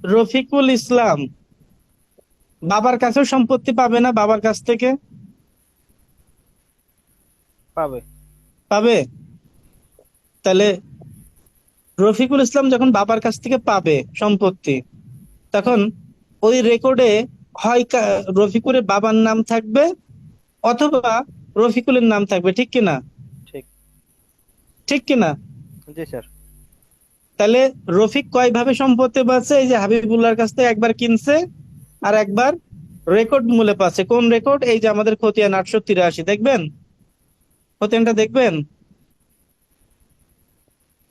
[SPEAKER 1] রফিকুল ইসলাম বাবার কাছেও সম্পত্তি পাবে না? বাবার কাছ থেকে
[SPEAKER 4] পাবে।
[SPEAKER 1] পাবে। তাহলে রফিকুল ইসলাম যখন বাবার কাছ থেকে পাবে সম্পত্তি, তখন ওই রেকর্ডে হয় রফিকুলের বাবার নাম থাকবে অথবা রফিকুলের নাম থাকবে, ঠিক কিনা?
[SPEAKER 4] ঠিক।
[SPEAKER 1] ঠিক কিনা?
[SPEAKER 4] জি স্যার।
[SPEAKER 1] তাহলে রফিক কয় ভাবে সম্পত্তি পাচ্ছে? এই যে হাবিবুল্লাহর কাছ থেকে একবার কিনছে আর একবার রেকর্ড মূলে পাচ্ছে। কোন রেকর্ড? এই যে আমাদের খতিয়ান 883, দেখবেন খতিয়ানটা, দেখবেন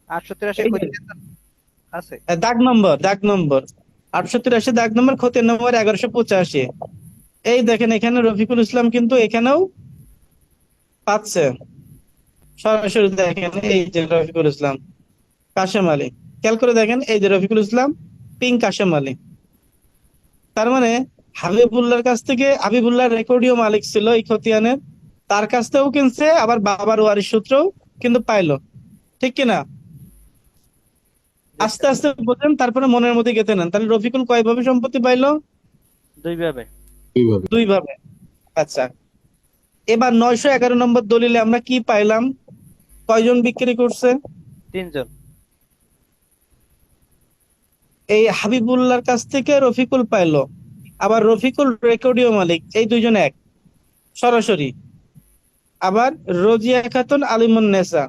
[SPEAKER 4] 883
[SPEAKER 1] এই যে
[SPEAKER 4] আছে।
[SPEAKER 1] দাগ নম্বর 883, দাগ নম্বর, খতিয়ান নম্বর 1185। এই দেখেন এখানে রফিকুল ইসলাম কিন্তু এখানেও পাচ্ছে সরাসরি। দেখেন এই যে রফিকুল ইসলাম কাশেম আলী, খেয়াল করে দেখেন এই যে রফিকুল ইসলাম পিং কাশেম আলী। তার মানে হাবিবুল্লাহর কাছ থেকে, হাবিবুল্লাহ রেকর্ডীয় মালিক ছিল এই খতিয়ানের, তার কাছ থেকেও কিনছে, আবার বাবার ওয়ারিশ সূত্রেও কিন্তু পাইলো, ঠিক কিনা?
[SPEAKER 4] জি
[SPEAKER 1] আস্তে
[SPEAKER 4] স্যার।
[SPEAKER 1] আস্তে বোঝেন, তারপরে মনের মধ্যে গেঁথে নেন। তাহলে রফিকুল কয় ভাবে সম্পত্তি পাইলো?
[SPEAKER 4] 2 ভাবে।
[SPEAKER 2] এইভাবে।
[SPEAKER 1] 2 ভাবে। আচ্ছা, এবার 911 নম্বর দলিলে আমরা কি পাইলাম? কয়জন বিক্রি করছে?
[SPEAKER 4] 3 জন।
[SPEAKER 1] এই হাবিবুল্লাহর কাছ থেকে রফিকুল পাইলো, আবার রফিকুল রেকর্ডীয় মালিক, এই 2 জন এক সরাসরি। আবার রোজিয়া খাতুন আলিমুন নেসা,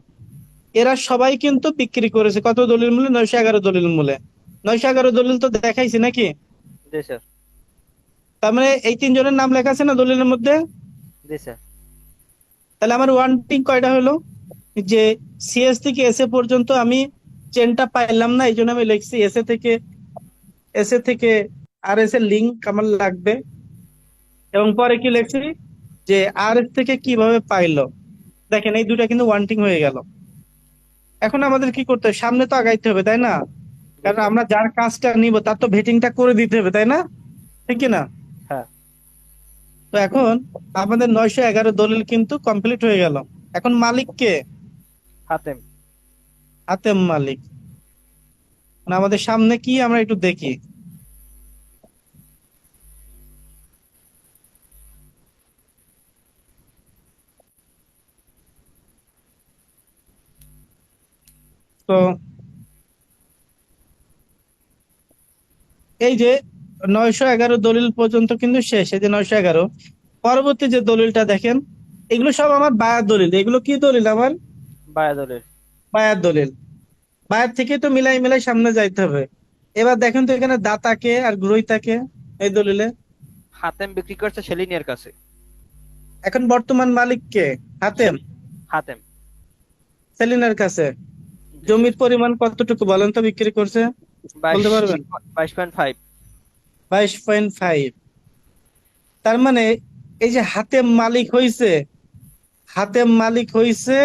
[SPEAKER 1] এরা সবাই কিন্তু বিক্রি করেছে কত দলিল মূলে? 911 দলিল মূলে। 911 দলিল তো দেখাইছি নাকি?
[SPEAKER 4] জি স্যার।
[SPEAKER 1] তার মানে এই 3 জনের নাম লেখা আছে না দলিলের মধ্যে?
[SPEAKER 4] জি স্যার।
[SPEAKER 1] তাহলে আমার ওয়ান্টিং কয়টা হলো? যে সিএস থেকে এসএ পর্যন্ত আমি চেনটা পাইলাম না, এই জন্য আমি লিখছি এসএ থেকে আর এস এর লিংক আমার লাগবে। এবং পরে কি লিখছি যে আর এস থেকে কিভাবে পাইলো। দেখেন এই দুটা কিন্তু ওয়ান্টিং হয়ে গেল। এখন আমাদের কি করতে হবে? সামনে তো আগাইতে হবে, তাই না?
[SPEAKER 4] জি
[SPEAKER 1] কারণ
[SPEAKER 4] স্যার।
[SPEAKER 1] আমরা যার কাজটা নিব তার তো ভেটিংটা করে দিতে হবে, তাই না? ঠিক কি না?
[SPEAKER 4] হ্যাঁ।
[SPEAKER 1] তো এখন আমাদের 911 দলিল কিন্তু কমপ্লিট হয়ে গেল। এখন মালিক কে?
[SPEAKER 4] হাতেম।
[SPEAKER 1] হাতেম মালিক। মানে আমাদের সামনে কি আমরা একটু দেখি। তো এই যে 911 দলিল পর্যন্ত কিন্তু শেষ। এই যে 911, পরবর্তী যে দলিলটা দেখেন এগুলো সব আমার বায়াত দলিল। এগুলো কি দলিল? আমার
[SPEAKER 4] বায়া দলের।
[SPEAKER 1] বায়াত দলিল। বায়াত থেকে তো মিলাই মিলাই সামনে যাইতে হবে। এবার দেখেন তো এখানে দাতাকে আর গ্রহীতাকে এই দলিলে।
[SPEAKER 4] হাতেম বিক্রি করছে সেলিনিয়ার কাছে।
[SPEAKER 1] এখন বর্তমান মালিক কে? হাতেম।
[SPEAKER 4] সেলিম। হাতেম।
[SPEAKER 1] সেলিনার কাছে।
[SPEAKER 4] জি স্যার।
[SPEAKER 1] জমির পরিমাণ কতটুকু বলেন তো বিক্রি করছে?
[SPEAKER 4] বাইশ।
[SPEAKER 1] বলতে পারবেন?
[SPEAKER 4] 22.5।
[SPEAKER 1] 22.5। তার মানে এই যে হাতেম মালিক হইছে, হাতেম মালিক হইছে,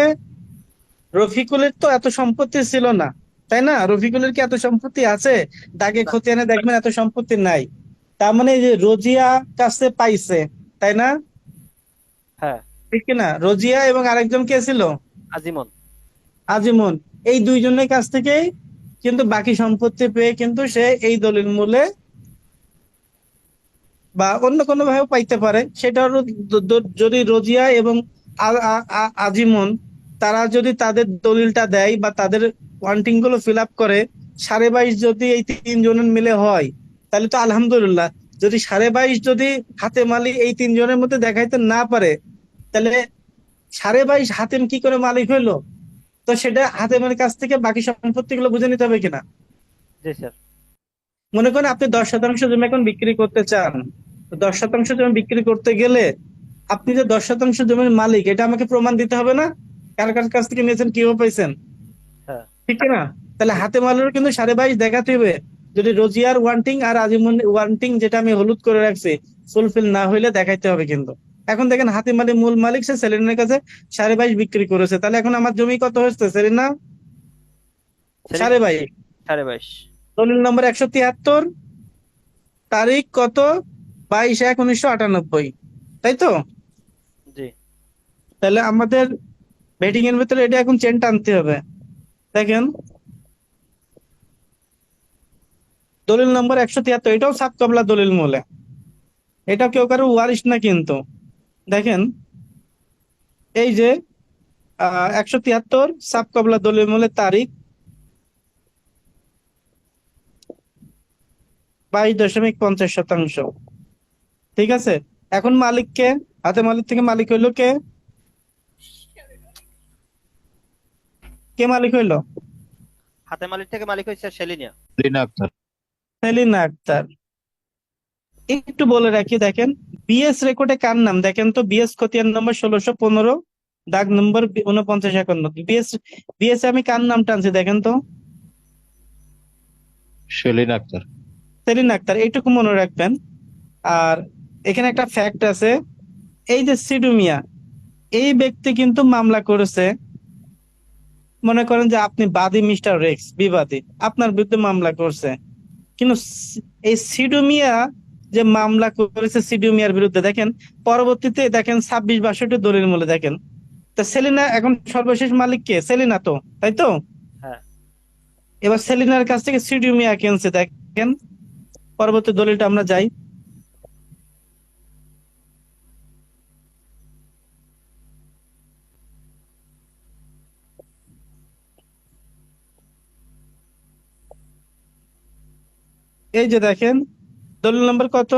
[SPEAKER 1] রফিকুলের তো এত সম্পত্তি ছিল না, তাই না? রফিকুলের কি এত সম্পত্তি আছে? দাগে
[SPEAKER 4] না।
[SPEAKER 1] খতিয়ানে দেখবেন এত সম্পত্তি নাই। তার মানে এই যে রোজিয়া কাছে পাইছে, তাই না?
[SPEAKER 4] হ্যাঁ।
[SPEAKER 1] ঠিক কিনা? রোজিয়া এবং আরেকজন কে ছিল?
[SPEAKER 4] আজিমন।
[SPEAKER 1] আজিমন। এই দুইজনের কাছ থেকেই কিন্তু বাকি সম্পত্তি পেয়ে কিন্তু সে এই দলিল মূলে বা অন্য কোনো ভাবে পাইতে পারে। সেটা হলো যদি রোজিয়া এবং আজিমন তারা যদি তাদের দলিলটা দেয় বা তাদের ওয়ান্টিং গুলো ফিল আপ করে, 22.5 যদি এই তিনজনের মিলে হয় তাহলে তো আলহামদুলিল্লাহ। যদি 22.5 যদি হাতেম আলী এই তিনজনের মধ্যে দেখাইতে না পারে, তাহলে 22.5 হাতেম কি করে মালিক হইলো? তো সেটা হাতেমের কাছ থেকে বাকি সম্পত্তি গুলো বুঝে নিতে হবে কিনা।
[SPEAKER 4] জি স্যার।
[SPEAKER 1] মনে করেন আপনি 10% জমি এখন বিক্রি করতে চান। তো 10% জমি বিক্রি করতে গেলে আপনি যে 10% জমির মালিক এটা আমাকে প্রমাণ দিতে হবে না? কার কার কাছ থেকে নিয়েছেন, কিভাবে পাইছেন,
[SPEAKER 4] হ্যাঁ।
[SPEAKER 1] ঠিক না? তাহলে
[SPEAKER 4] জি
[SPEAKER 1] হাতে
[SPEAKER 4] স্যার।
[SPEAKER 1] মালের কিন্তু 22.5 দেখাতে হবে। যদি রোজিয়ার ওয়ান্টিং আর আজিমুন ওয়ান্টিং যেটা আমি হলুদ করে রাখছি ফুলফিল না হইলে দেখাইতে হবে কিন্তু। এখন দেখেন হাতিম আলী মূল মালিক, সে সেলিনের কাছে 22.5 বিক্রি করেছে, তাহলে এখন আমার জমি কত হচ্ছে সেলিনা?
[SPEAKER 4] সেলিম।
[SPEAKER 1] 22.5।
[SPEAKER 4] 22.5।
[SPEAKER 1] দলিল নম্বর 173, তারিখ কত? 22/1/1998, তাই তো?
[SPEAKER 4] জি।
[SPEAKER 1] তাহলে আমাদের বেডিং এর ভিতরে এটা এখন চেন টানতে হবে। দেখেন দলিল নম্বর 173, এটাও সাত কবলা দলিল মূলে। এটা কেউ কারো ওয়ারিশ না কিন্তু। দেখেন এই যে 173 সাত কবলা দলিল মূলে, তারিখ 22.50%। ঠিক আছে। এখন মালিক কে? হাতে মালিক থেকে মালিক হইলো কে? কে মালিক হইলো?
[SPEAKER 4] হাতেম আলীর থেকে মালিক হয়েছে সেলিনিয়া।
[SPEAKER 2] সেলিনা আক্তার।
[SPEAKER 1] সেলিনা আক্তার। একটু বলে রাখি, দেখেন বিএস রেকর্ডে কার নাম দেখেন তো। বিএস খতিয়ান নম্বর 1615, দাগ নম্বর 4951। বিএস বিএস আমি কার নাম টানছি দেখেন তো।
[SPEAKER 2] সেলিনা আক্তার।
[SPEAKER 1] সেলিনা আক্তার, এইটুকু মনে রাখবেন। আর এখানে একটা ফ্যাক্ট আছে, এই যে সিডু মিয়া, এই ব্যক্তি কিন্তু মামলা করেছে। মনে করেন যে আপনি বাদী, মিস্টার রেক্স বিবাদী, আপনার বিরুদ্ধে মামলা করছে। কিন্তু এই সিডু মিয়া যে মামলা করেছে সিডু মিয়ার বিরুদ্ধে, দেখেন পরবর্তীতে দেখেন 26-62 দলিল মূলে দেখেন। তা সেলিনা এখন সর্বশেষ মালিক কে? সেলিনা তো, তাই তো?
[SPEAKER 4] হ্যাঁ।
[SPEAKER 1] এবার সেলিনার কাছ থেকে সিডু মিয়া কিনছে, দেখেন পরবর্তী দলিলটা আমরা যাই। এই যে দেখেন দলিল নম্বর কত?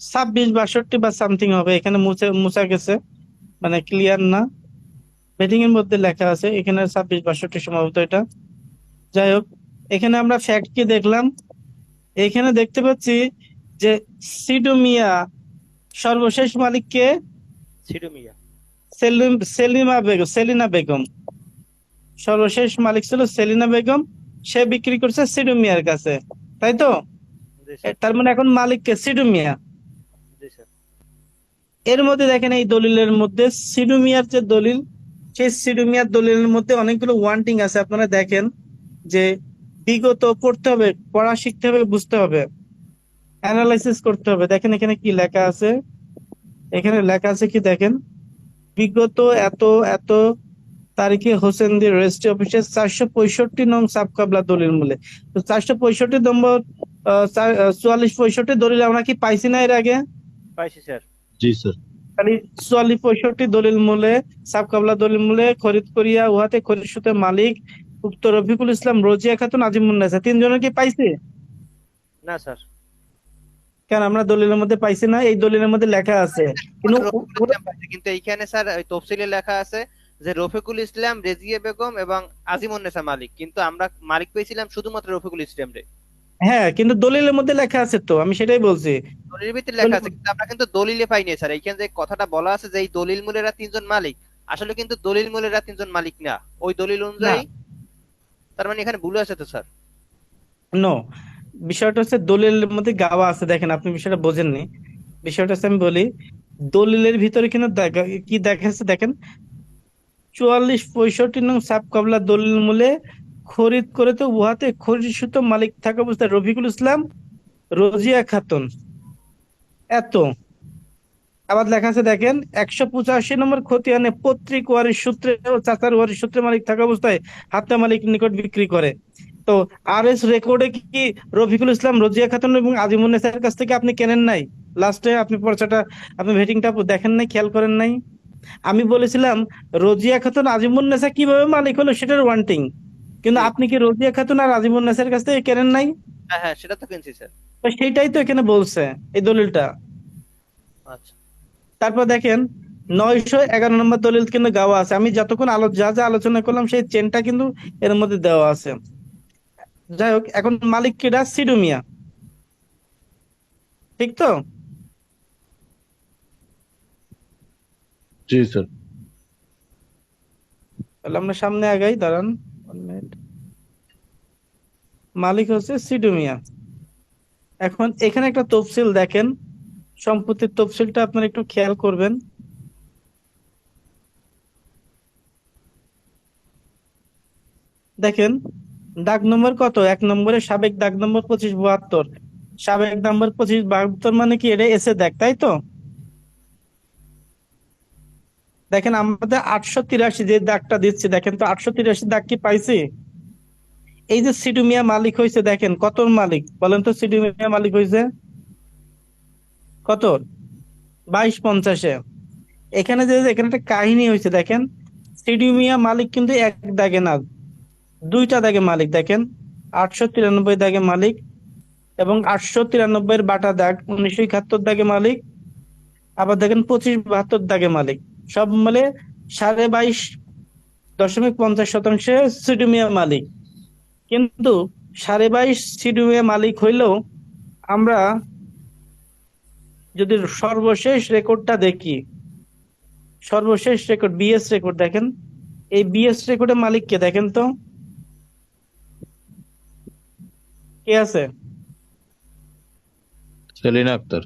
[SPEAKER 1] 26-62 বা সামথিং হবে, এখানে মুছে মুছা গেছে, মানে ক্লিয়ার না। হেডিং এর মধ্যে লেখা আছে এখানে 26-62 সম্ভবত এটা। যাই হোক, এখানে আমরা ফ্যাক্ট কি দেখলাম? এখানে দেখতে পাচ্ছি যে সিডু মিয়া সর্বশেষ মালিক কে?
[SPEAKER 4] সিডু মিয়া।
[SPEAKER 1] সেলিনা বেগম। সর্বশেষ মালিক ছিল সেলিনা বেগম। সে বিক্রি করছে সিডু মিয়ার কাছে, তাই তো?
[SPEAKER 4] জি স্যার।
[SPEAKER 1] তার মানে এখন মালিক কে? সিডু মিয়া।
[SPEAKER 4] জি স্যার।
[SPEAKER 1] এর মধ্যে দেখেন এই দলিলের মধ্যে সিডু মিয়ার যে দলিল, সেই সিডু মিয়ার দলিলের মধ্যে অনেকগুলো ওয়ান্টিং আছে। আপনারা দেখেন যে বিগত পড়তে হবে, পড়া শিখতে হবে, বুঝতে হবে, অ্যানালাইসিস করতে হবে। দেখেন এখানে কি লেখা আছে। এখানে লেখা আছে কি দেখেন, বিগত এত এত তারিখে হোসেনদি রেজিস্ট্রি অফিসের 465 নং সাব কাবলা দলিল মূলে। তো 465 নম্বর 44-65 দলিল আমরা কি পাইছি না এর আগে?
[SPEAKER 4] পাইছি স্যার।
[SPEAKER 2] জি স্যার।
[SPEAKER 1] খালি 44-65 দলিল মূলে, সাব কাবলা দলিল মূলে খরিদ করিয়া উহাতে খরিদ সূত্রে মালিক উক্ত রফিকুল ইসলাম, রোজিয়া খাতুন, আজিমুন্নেছা তিনজনের কি পাইছি?
[SPEAKER 4] না স্যার।
[SPEAKER 1] কারণ আমরা দলিলের মধ্যে পাইছি না, এই দলিলের মধ্যে লেখা আছে কিন্তু
[SPEAKER 4] রফিকুল ইসলাম পাইছে, কিন্তু এইখানে স্যার ওই তফসিলে লেখা আছে যে রফিকুল ইসলাম, রেজিয়া বেগম এবং আজিমুন্নেছা মালিক, কিন্তু আমরা মালিক পেয়েছিলাম শুধুমাত্র রফিকুল ইসলাম রে।
[SPEAKER 1] হ্যাঁ, কিন্তু দলিলের মধ্যে লেখা আছে তো, আমি সেটাই বলছি।
[SPEAKER 4] দলিলের ভিতরে লেখা আছে, কিন্তু আমরা কিন্তু দলিলে পাইনি স্যার। এইখানে যে কথাটা বলা আছে যে এই দলিল মূলেরা তিনজন মালিক, আসলে কিন্তু দলিল মূলেরা তিনজন মালিক না, ওই দলিল
[SPEAKER 1] না,
[SPEAKER 4] অনুযায়ী। তার মানে এখানে ভুল আছে তো স্যার।
[SPEAKER 1] নো, বিষয়টা হচ্ছে দলিলের মধ্যে গাওয়া আছে, দেখেন আপনি বিষয়টা বোঝেননি। বিষয়টা হচ্ছে আমি বলি, দলিলের ভিতরে কিন্তু কি দেখাচ্ছে দেখেন, 44-65 নং সাব কবলা দলিল মূলে খরিদ করে তো উহাতে খরিদসূত মালিক থাকা অবস্থায় রফিকুল ইসলাম, রোজিয়া খাতুন, এত। আবার লেখা আছে দেখেন, 185 নম্বর খতিয়ানে পৈতৃক ওয়ারিশ সূত্রে ও চাচার ওয়ারিশ সূত্রে মালিক থাকা অবস্থায় হাত্তা মালিক নিকট বিক্রি করে। তো আর এস রেকর্ডে কি রফিকুল ইসলাম, রোজিয়া খাতুন এবং আজিমুন্নেছার কাছ থেকে আপনি কেনেন নাই? লাস্টে আপনি পর্চাটা, আপনি ভেটিংটা দেখেন নাই, খেয়াল করেন নাই? আমি বলেছিলাম রোজিয়া খাতুন আজিমুন্নেছা কিভাবে মালিক হলো সেটার ওয়ান্টিং, কিন্তু
[SPEAKER 4] জি।
[SPEAKER 1] আপনি কি রোজিয়া খাতুন আর আজিমুন্নেছার কাছ থেকে কেনেন নাই?
[SPEAKER 4] হ্যাঁ হ্যাঁ, সেটা তো কিনছি স্যার।
[SPEAKER 1] তো সেইটাই তো এখানে বলছে এই দলিলটা।
[SPEAKER 4] আচ্ছা।
[SPEAKER 1] তারপর দেখেন 911 নম্বর দলিল কিন্তু গাওয়া আছে, আমি যতক্ষণ যা যা আলোচনা করলাম সেই চেনটা কিন্তু এর মধ্যে দেওয়া আছে। যাই হোক, এখন মালিক কেডা? সিডু মিয়া, ঠিক তো?
[SPEAKER 2] জি স্যার।
[SPEAKER 1] তাহলে আমরা সামনে আগাই, দাঁড়ান 1 মিনিট। মালিক হচ্ছে সিডু মিয়া। এখন এখানে একটা তফসিল দেখেন, সম্পত্তির তফসিলটা আপনারা একটু খেয়াল করবেন। দেখেন দাগ নম্বর কত, 1 নম্বরে সাবেক দাগ নম্বর 2572। সাবেক নম্বর 2572 মানে কি, এটা এসে দেখ, তাই তো? দেখেন আমাদের 883 যে দাগটা দিচ্ছি, দেখেন তো 883 দাগ কি পাইছি? এই যে সিডু মিয়া মালিক হয়েছে, দেখেন কত মালিক বলেন তো? সিডু মিয়া মালিক হয়েছে কত? 2250-এ। এখানে যে এখানে একটা কাহিনী হয়েছে দেখেন, সিডু মিয়া মালিক কিন্তু এক দাগে না, দুইটা দাগে মালিক। দেখেন 893 দাগে মালিক, এবং 893 বাটা দাগ 1971 দাগে মালিক, আবার দেখেন 2572 দাগে মালিক। সব মিলে 22.50% সিডু মিয়া মালিক। কিন্তু 22.5 সিডু মিয়া মালিক হইলেও আমরা যদি সর্বশেষ রেকর্ডটা দেখি, সর্বশেষ রেকর্ড বিএস রেকর্ড দেখেন, এই বিএস রেকর্ডের মালিক কে দেখেন তো, কে আছে?
[SPEAKER 2] সেলিনা আক্তার।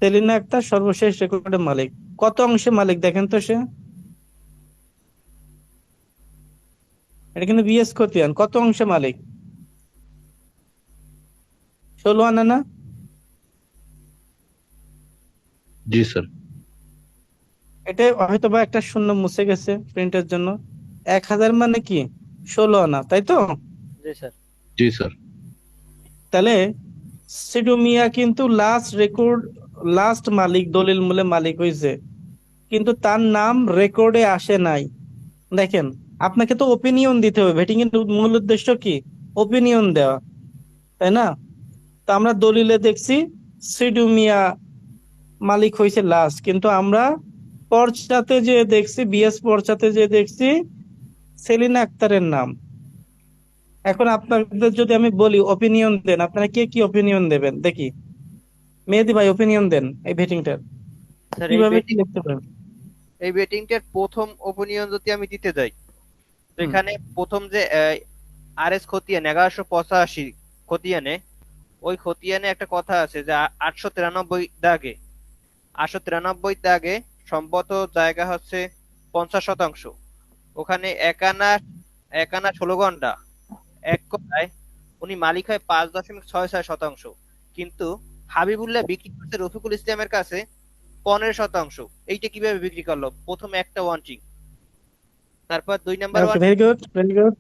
[SPEAKER 1] সেলিনা আক্তার সর্বশেষ রেকর্ডের মালিক। কত অংশে মালিক দেখেন তো সে? এটা কিন্তু বিএস খতিয়ান, কত অংশে মালিক? 16 আনা না?
[SPEAKER 2] জি স্যার।
[SPEAKER 1] এটা হয়তো বা একটা শূন্য মুছে গেছে প্রিন্টের জন্য। 1000 মানে কি 16 আনা, তাই তো?
[SPEAKER 4] জি স্যার।
[SPEAKER 2] জি স্যার।
[SPEAKER 1] তাহলে সিডু মিয়া কিন্তু লাস্ট রেকর্ড, লাস্ট মালিক, দলিল মূলে মালিক হয়েছে, কিন্তু তার নাম রেকর্ডে আসে নাই। দেখেন, আপনাকে তো ওপিনিয়ন দিতে হবে, ভেটিং এর মূল উদ্দেশ্য কি? ওপিনিয়ন দেওয়া, তাই না? তো আমরা দলিলে দেখছি সিডু মিয়া মালিক হয়েছে লাস্ট, কিন্তু আমরা পর্চাতে যে দেখছি, বিএস পর্চাতে যে দেখছি সেলিনা আক্তারের নাম। এখন আপনাদের যদি আমি বলি ওপিনিয়ন দেন, আপনারা কে কি ওপিনিয়ন দেবেন দেখি? মেহেদি ভাই ওপিনিয়ন দেন এই ভেটিংটার,
[SPEAKER 4] স্যার
[SPEAKER 1] কিভাবে কি লিখতে পারেন?
[SPEAKER 4] এই বেটিংটার প্রথম ওপিনিয়ন যদি আমি দিতে যাই, তো
[SPEAKER 1] হুম,
[SPEAKER 4] এখানে প্রথম যে আর এস খতিয়ান 1185 খতিয়ানে, ওই খতিয়ানে একটা কথা আছে যে 893 দাগে, 893 দাগে সম্পদ জায়গা হচ্ছে 50%। ওখানে এক আনা 16 ঘন্টা, এক কথায় উনি মালিক হয় 5.66%। কিন্তু হাবিবুল্লাহ বিক্রি করছে রফিকুল ইসলামের কাছে 15%। এইটা কিভাবে বিক্রি করলো? প্রথম একটা ওয়ান্টিং, তারপর
[SPEAKER 1] okay, very good, very good.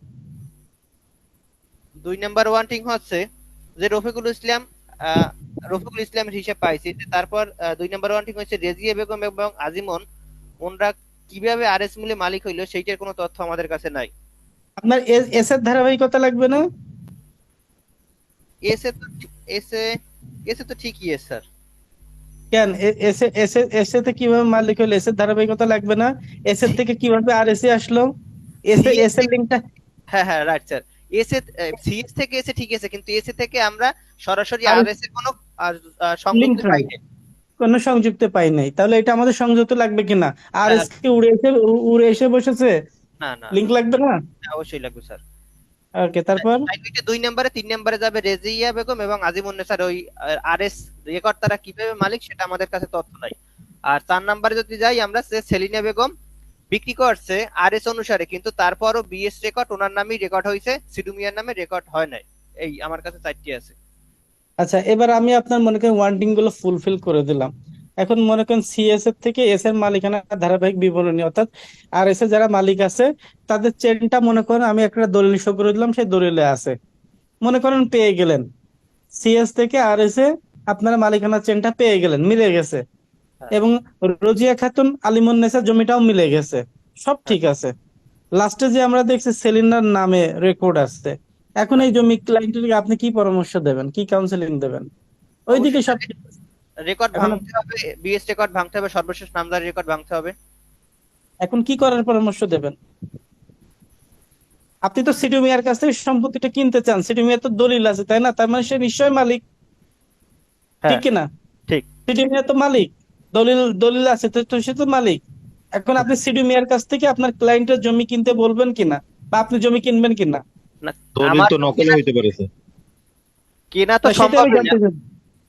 [SPEAKER 4] 2 number wanting হচ্ছে যে রফিকুল ইসলামের হিসাব পাইছি যে, তারপর 2 নাম্বার ওয়ান্টিং হচ্ছে রেজিয়া বেগম এবং আজিমন, ওনরা কিভাবে আর এস মূলে মালিক হইলো সেইটার কোনো তথ্য আমাদের কাছে নাই।
[SPEAKER 1] আপনার এস এর ধারাবাহিকতা লাগবে না?
[SPEAKER 4] এসে এসে এসে তো ঠিকই এস স্যার।
[SPEAKER 1] কেন এসে এসে এসে তে কিভাবে মালিক হলো? এসে ধারাবাহিকতা লাগবে না? এসে থেকে কিভাবে আর এসে আসলো? এসে
[SPEAKER 4] সিএস
[SPEAKER 1] এসে লিঙ্কটা
[SPEAKER 4] হ্যাঁ হ্যাঁ রাইট স্যার। এসে সিএস থেকে এসে ঠিক আছে, কিন্তু এসে থেকে আমরা সরাসরি
[SPEAKER 1] আর
[SPEAKER 4] আর এস এর কোনো সংযুক্ত
[SPEAKER 1] লিঙ্ক
[SPEAKER 4] পাই
[SPEAKER 1] নাই,
[SPEAKER 4] নাই।
[SPEAKER 1] কোনো সংযুক্ত পাই নাই, তাহলে এটা আমাদের সংযুক্ত লাগবে কিনা? আর
[SPEAKER 4] হ্যাঁ,
[SPEAKER 1] এস কি উড়ে এসে বসেছে?
[SPEAKER 4] না না
[SPEAKER 1] লিঙ্ক লাগবে না?
[SPEAKER 4] অবশ্যই লাগবে স্যার।
[SPEAKER 1] ওকে, তারপর
[SPEAKER 4] টাইটলটা 2 নম্বরে, 3 নম্বরে যাবে রেজিয়া বেগম এবং আজিমুন্নেছার। ওই আরএস রেকর্ড তারা কিভাবে মালিক সেটা আমাদের কাছে তথ্য নাই। আর 4 নম্বরে যদি যাই আমরা, সে সেলিনা বেগম বিক্রি করছে আরএস অনুসারে, কিন্তু তারপরও বিএস রেকর্ড ওনার নামেই রেকর্ড হয়েছে, সিডুমিয়ার নামে রেকর্ড হয় নাই। এই আমার কাছে 4টি আছে।
[SPEAKER 1] আচ্ছা, এবার আমি আপনার মনে করেন ওয়ান্টিং গুলো ফুলফিল করে দিলাম। এখন মনে করেন সিএস এর থেকে এস এর মালিকানা ধারাবাহিক বিবরণী, অর্থাৎ আর এস এর যারা মালিক আছে তাদের চেনটা মনে করেন আমি একটা দলিল শো করে দিলাম, সেই দলিলে আছে। মনে করেন পেয়ে গেলেন, সিএস থেকে আর এস এ আপনার মালিকানা চেনটা পেয়ে গেলেন, মিলে গেছে।
[SPEAKER 4] হ্যাঁ
[SPEAKER 1] এবং রোজিয়া খাতুন আলিমুন্নেছার জমিটাও মিলে গেছে, সব
[SPEAKER 4] হ্যাঁ
[SPEAKER 1] ঠিক আছে। লাস্টে যে আমরা দেখছি সেলিনার নামে রেকর্ড আছে। এখন
[SPEAKER 4] হ্যাঁ।
[SPEAKER 1] এই জমি ক্লায়েন্টকে আপনি কি পরামর্শ দেবেন, কি কাউন্সেলিং দেবেন? ওইদিকে
[SPEAKER 4] অবশ্যই
[SPEAKER 1] সব
[SPEAKER 4] স্যার,
[SPEAKER 1] ঠিক আছে।
[SPEAKER 4] রেকর্ড
[SPEAKER 1] এখন
[SPEAKER 4] ভাঙতে হবে, বিএস রেকর্ড ভাঙতে হবে, সর্বশেষ নামজারি রেকর্ড ভাঙতে হবে।
[SPEAKER 1] এখন কি করার পরামর্শ দেবেন? আপনি তো সিটু মিয়ার কাছ থেকে সম্পত্তিটা কিনতে চান, সিটু মিয়ার তো দলিল আছে তাই না? তার মানে সে নিশ্চয়ই মালিক, ঠিক
[SPEAKER 4] হ্যাঁ
[SPEAKER 1] কিনা?
[SPEAKER 4] ঠিক।
[SPEAKER 1] সিটু মিয়া তো মালিক, দলিল দলিল আছে তো, তো সে তো মালিক। এখন আপনি সিটু মিয়ার কাছ থেকে আপনার ক্লায়েন্টের জমি কিনতে বলবেন কিনা, বা আপনি জমি কিনবেন কিনা?
[SPEAKER 4] না,
[SPEAKER 2] দলিল
[SPEAKER 4] আমার
[SPEAKER 2] তো
[SPEAKER 4] তো
[SPEAKER 2] নকল হইতে পারে স্যার।
[SPEAKER 4] কেনা তো
[SPEAKER 1] তা সেটা
[SPEAKER 4] সম্ভব
[SPEAKER 1] আমি
[SPEAKER 4] না,
[SPEAKER 1] জানতে চাই।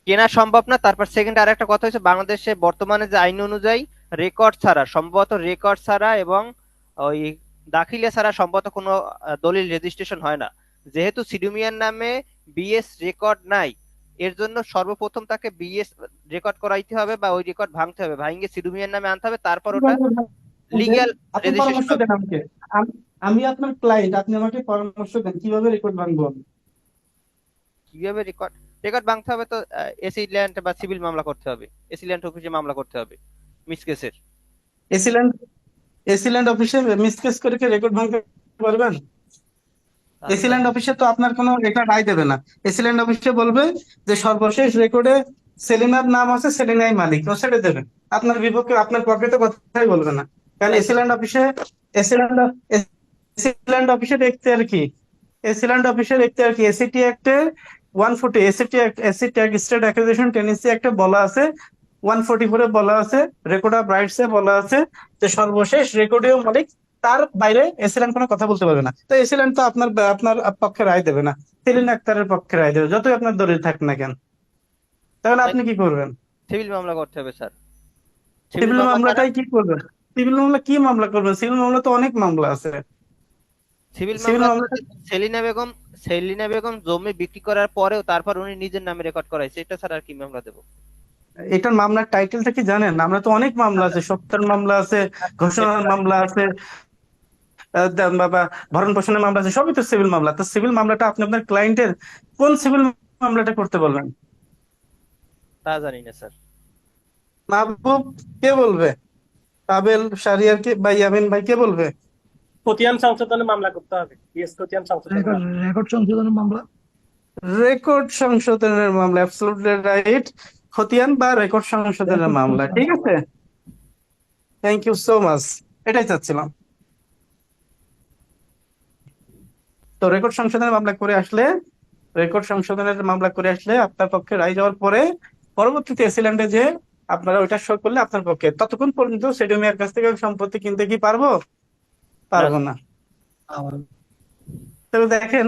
[SPEAKER 4] কেনা সম্ভব না। তারপর সেকেন্ড আর একটা কথা হচ্ছে, বাংলাদেশে বর্তমানে যে আইন অনুযায়ী রেকর্ড ছাড়া, সম্ভবত রেকর্ড ছাড়া এবং ওই দাখিলে ছাড়া সম্ভবত কোনো দলিল রেজিস্ট্রেশন হয় না। যেহেতু সিডুমিয়ার নামে বিএস রেকর্ড নাই, এর জন্য সর্বপ্রথম তাকে বিএস রেকর্ড করাইতে হবে বা ওই রেকর্ড ভাঙতে হবে, ভাঙিয়ে সিডুমিয়ার নামে আনতে হবে, তারপর ওটা লিগ্যাল
[SPEAKER 1] আপনি
[SPEAKER 4] রেজিস্ট্রেশন
[SPEAKER 1] পরামর্শ
[SPEAKER 4] হবে।
[SPEAKER 1] দেন আমাকে। আমি আপনার ক্লায়েন্ট, আপনি আমাকে পরামর্শ দেন কিভাবে রেকর্ড ভাঙবো আমি।
[SPEAKER 4] কিভাবে রেকর্ড রেকর্ড ভাঙতে হবে? তো এসি ল্যান্ড বা সিভিল মামলা করতে হবে, এসি ল্যান্ড অফিসে মামলা করতে হবে মিস কেসের।
[SPEAKER 1] এসিল্যান্ড এসিল্যান্ড অফিসে মিসকেস করে কি রেকর্ড ভাঙতে পারবেন?
[SPEAKER 4] আমি জানি
[SPEAKER 1] এসিল্যান্ড অফিসে তো আপনার কোনো এটা রায় দেবে না। এসিল্যান্ড অফিসে বলবে যে সর্বশেষ রেকর্ডে সেলিনার নাম আছে, সেলিনাই মালিক, ও ছেড়ে দেবে। আপনার বিপক্ষে আপনার পক্ষে কথাই বলবে না। কারণ
[SPEAKER 4] তাই তো।
[SPEAKER 1] এসিল্যান্ড এসিল্যান্ড অফিসের এখতিয়ার কি? এসিল্যান্ড অফিসের এখতিয়ার কি? এসিটি অ্যাক্টে 140, এসিটি স্টেট অ্যাকুইজিশন টেনেন্সি অ্যাক্টে বলা আছে, 144-এ বলা আছে, রেকর্ড অফ রাইটস এ বলা আছে যে সর্বশেষ রেকর্ডীয় মালিক, তার বাইরে এসিল্যান্ড কোনো কথা বলতে পারবে না। তো এসিল্যান্ড তো আপনার পক্ষে রায় দেবে না, সেলিন আক্তারের পক্ষে রায় দেবে, যতই আপনার দলিল থাক না কেন। তাহলে আপনি কি করবেন?
[SPEAKER 4] সিভিল মামলা করতে হবে স্যার। সিভিল
[SPEAKER 1] সিভিল
[SPEAKER 4] মামলা দ্বারা,
[SPEAKER 1] মামলাটাই কি করবেন? সিভিল মামলা কি মামলা করবেন? সিভিল মামলা তো অনেক মামলা আছে।
[SPEAKER 4] সিভিল
[SPEAKER 1] সিভিল
[SPEAKER 4] মামলা
[SPEAKER 1] মামলাটা
[SPEAKER 4] সেলিনা বেগম জমি বিক্রি করার পরেও তারপর উনি নিজের নামে রেকর্ড করাইছে, এটা ছাড়া আর কি মামলা দেবো?
[SPEAKER 1] এটার মামলার টাইটেলটা কি জানেন? আমরা তো অনেক মামলা আছে, সত্তার মামলা আছে, ঘোষণার মামলা আছে, বা ভরণ পোষণের মামলা আছে, সবই তো সিভিল মামলা। তো সিভিল মামলাটা আপনি আপনার ক্লায়েন্টের কোন সিভিল মামলাটা করতে বলবেন?
[SPEAKER 4] তা জানি না স্যার।
[SPEAKER 1] মাহবুব, কে বলবে? আবেল, শাহরিয়ার কে, বা ইয়ামিন ভাই, কে বলবে?
[SPEAKER 5] খতিয়ান সংশোধনের মামলা করতে হবে, বিএস খতিয়ান সংশোধনের মামলা।
[SPEAKER 7] রেকর্ড সংশোধনের মামলা।
[SPEAKER 1] রেকর্ড সংশোধনের মামলা, অ্যাবসলিউটলি রাইট। খতিয়ান বা রেকর্ড সংশোধনের মামলা, ঠিক আছে। থ্যাংক ইউ সো মাচ, এটাই চাচ্ছিলাম। তো রেকর্ড সংশোধনের মামলা করে আসলে আপনার পক্ষে রায় যাওয়ার পরে পরবর্তীতে এসিল্যান্ডে যে আপনারা ওইটা শো করলে আপনার পক্ষে, ততক্ষণ পর্যন্ত সেডুমিয়ার কাছ থেকে সম্পত্তি কিনতে কি পারবো?
[SPEAKER 4] না
[SPEAKER 1] পারবো না। তবে দেখেন,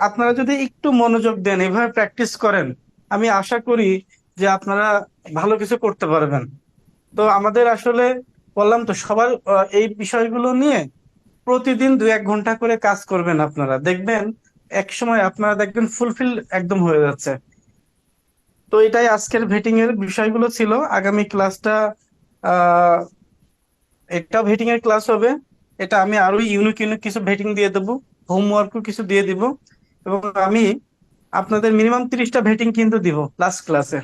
[SPEAKER 1] আপনারা যদি একটু মনোযোগ দেন, এভাবে প্র্যাকটিস করেন, আমি আশা করি যে আপনারা ভালো কিছু করতে পারবেন। তো আমাদের আসলে বললাম তো, সবার এই বিষয়গুলো নিয়ে প্রতিদিন 2-1 ঘন্টা করে কাজ করবেন, আপনারা দেখবেন এক সময় আপনারা দেখবেন ফুলফিল একদম হয়ে যাচ্ছে। তো এটাই আজকের ভেটিং এর বিষয়গুলো ছিল। আগামী ক্লাসটা আহ এটাও ভেটিং এর ক্লাস হবে। এটা আমি আরো ইউনিক ইউনিক কিছু ভেটিং দিয়ে দেবো, হোমওয়ার্কও কিছু দিয়ে দিব, এবং আমি আপনাদের মিনিমাম 30টা ভেটিং কিন্তু দিব লাস্ট ক্লাসে।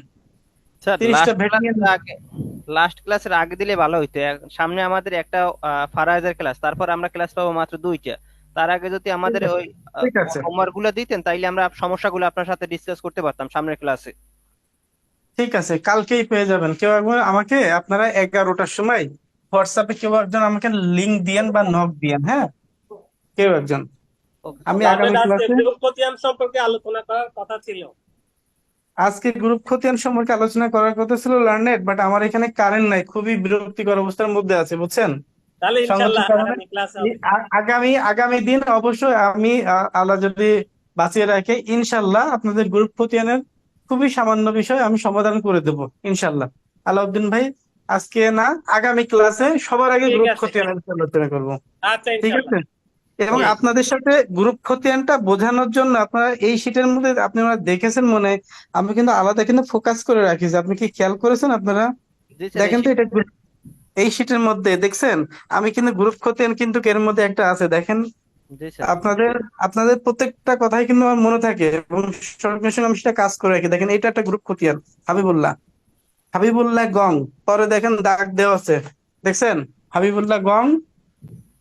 [SPEAKER 4] স্যার,
[SPEAKER 1] 30টা ভেটিং এর
[SPEAKER 4] লাস্ট ক্লাসের আগে দিলে ভালো হইতো। সামনে আমাদের একটা ফারাইজের ক্লাস, তারপর আমরা ক্লাস পাবো মাত্র 2টা। তার আগে যদি আমাদের ওই
[SPEAKER 1] ঠিক আছে।
[SPEAKER 4] হোমওয়ার্ক গুলো দিতেন, তাইলে আমরা সমস্যাগুলো আপনার সাথে ডিসকাস করতে পারতাম সামনের ক্লাসে।
[SPEAKER 1] ঠিক আছে, কালকেই পেয়ে যাবেন। কেউ একবার আমাকে, আপনারা 11টার সময় হোয়াটসঅ্যাপে কেউ একজন আমাকে লিংক দিয়েন বা নক দিয়েন, হ্যাঁ, কেউ একজন।
[SPEAKER 4] ওকে
[SPEAKER 1] আমি
[SPEAKER 4] স্যার।
[SPEAKER 1] আগামী
[SPEAKER 5] লার্নেট আজকে
[SPEAKER 1] ক্লাসে
[SPEAKER 5] গ্রুপ খতিয়ান সম্পর্কে আলোচনা করার কথা ছিল।
[SPEAKER 1] আজকে গ্রুপ খতিয়ান সম্পর্কে আলোচনা করার কথা ছিল লার্নেট, বাট আমার এখানে কারেন্ট নাই, খুবই বিরক্তিকর অবস্থার মধ্যে আছে, বুঝছেন।
[SPEAKER 5] তাহলে
[SPEAKER 1] সঙ্গত
[SPEAKER 5] ইনশাল্লাহ
[SPEAKER 1] কারণে
[SPEAKER 5] আগামী ক্লাসে হবে।
[SPEAKER 1] আগামী আগামী দিন অবশ্যই আমি আল্লাহ যদি বাঁচিয়ে রাখে, ইনশাল্লাহ আপনাদের গ্রুপ খতিয়ানের খুবই সামান্য বিষয় আমি সমাধান করে দেব, ইনশাল্লাহ। আলাউদ্দিন ভাই, আজকে না, আগামী ক্লাসে সবার আগে
[SPEAKER 5] ঠিক
[SPEAKER 1] গ্রুপ
[SPEAKER 5] আছে,
[SPEAKER 1] খতিয়ানের বিষয়ে আলোচনা করব।
[SPEAKER 5] আচ্ছা
[SPEAKER 1] ঠিক
[SPEAKER 5] ইনশাল্লাহ।
[SPEAKER 1] আছে। এবং
[SPEAKER 4] জি
[SPEAKER 1] আপনাদের সাথে গ্রুপ খতিয়ানটা বোঝানোর জন্য আপনারা এই শীটের মধ্যে আপনারা দেখেছেন মনে হয়, আমি কিন্তু আলাদা কিন্তু ফোকাস করে রাখিছি, আপনি কি খেয়াল করেছেন আপনারা?
[SPEAKER 4] জি স্যার, এই
[SPEAKER 1] দেখেন তো,
[SPEAKER 4] শীট।
[SPEAKER 1] এটা এই শীটের মধ্যে দেখছেন, আমি কিন্তু গ্রুপ খতিয়ান কিন্তু এর মধ্যে একটা আছে, দেখেন।
[SPEAKER 4] জি স্যার।
[SPEAKER 1] আপনাদের আপনাদের প্রত্যেকটা কথাই কিন্তু আমার মনে থাকে এবং সঙ্গে সঙ্গে আমি সেটা কাজ করে রাখি। দেখেন, এটা একটা গ্রুপ খতিয়ান, হাবিবুল্লাহ। হাবিবুল্লাহ গং, পরে দেখেন দাগ দেওয়া আছে, দেখছেন? হাবিবুল্লাহ গং,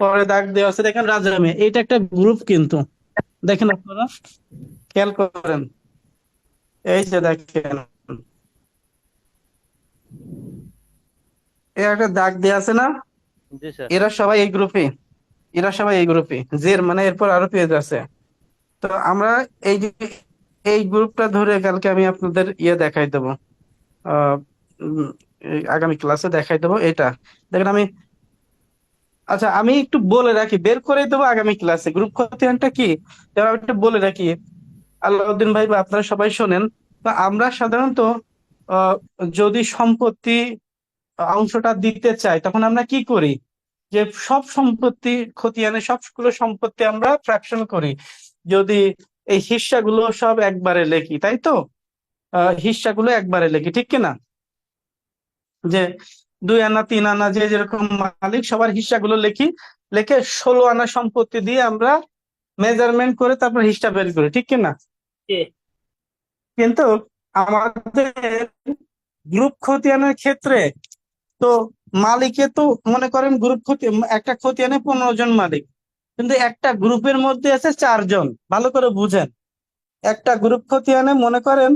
[SPEAKER 1] পরে দাগ দেওয়া আছে, দেখেন রাজা মেয়ে, এটা একটা গ্রুপ কিন্তু। দেখেন আপনারা, খেয়াল করেন, এই যে দেখেন, এই একটা দাগ দেওয়া আছে না?
[SPEAKER 4] জি স্যার।
[SPEAKER 1] এরা সবাই এই গ্রুপে, এরা সবাই এই গ্রুপে, জের মানে এরপর আরো পেজ আছে। তো আমরা এই যে এই গ্রুপটা ধরে কালকে আমি আপনাদের দেখাই দেবো, আহ এই আগামী ক্লাসে দেখাই দেবো এটা। দেখেন আমি, আচ্ছা আমি একটু বলে রাখি, বের করে দেবো আগামী ক্লাসে গ্রুপ খতিয়ানটা কি, যেমন আমি একটু বলে রাখি, আলাউদ্দিন ভাই বা আপনারা সবাই শোনেন। তো আমরা সাধারণত আহ যদি সম্পত্তি অংশটা দিতে চাই, তখন আমরা কি করি, যে সব সম্পত্তি খতিয়ানে সবগুলো সম্পত্তি আমরা ফ্র্যাকশন করি। যদি এই হিস্সাগুলো সব একবারে লেখি, তাই তো, হিস্সাগুলো একবারে লেখি, ঠিক কিনা? যে 2 আনা 3 আনা যে যেরকম মালিক, সবার হিস্সাগুলো লিখি, লিখে 16 আনা সম্পত্তি দিয়ে আমরা মেজারমেন্ট করে তারপর হিস্সা বের করি, ঠিক কিনা?
[SPEAKER 5] জি।
[SPEAKER 1] কিন্তু আমাদের গ্রুপ খতিয়ানের ক্ষেত্রে তো মালিকে তো মনে করেন গ্রুপ একটা খতিয়ানে 15 জন মালিক, কিন্তু একটা গ্রুপের মধ্যে আছে 4 জন। ভালো করে বুঝেন, একটা গ্রুপ খতিয়ানে মনে করেন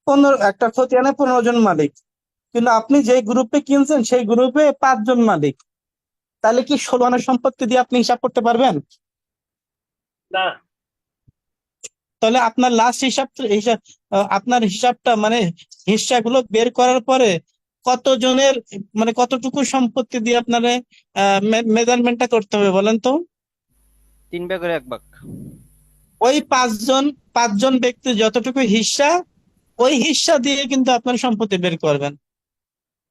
[SPEAKER 1] 15 জন মালিক, কিন্তু আপনি যে গ্রুপে কিনছেন সেই গ্রুপে 5 জন মালিক। তাহলে কি 16 আনা সম্পত্তি দিয়ে আপনি হিসাব করতে পারবেন?
[SPEAKER 5] না।
[SPEAKER 1] তাহলে আপনার লাস্ট হিসাব হিসাব আপনার হিসাবটা মানে হিসাবগুলো বের করার পরে কতজনের মানে কতটুকু সম্পত্তি দিয়ে আপনার মেজারমেন্টটা করতে হবে বলেন তো?
[SPEAKER 4] 3 ভাগের 1 ভাগ।
[SPEAKER 1] ওই 5 জন ব্যক্তির যতটুকু হিস্সা, ওই হিস্সা দিয়ে কিন্তু আপনার সম্পত্তি বের করবেন,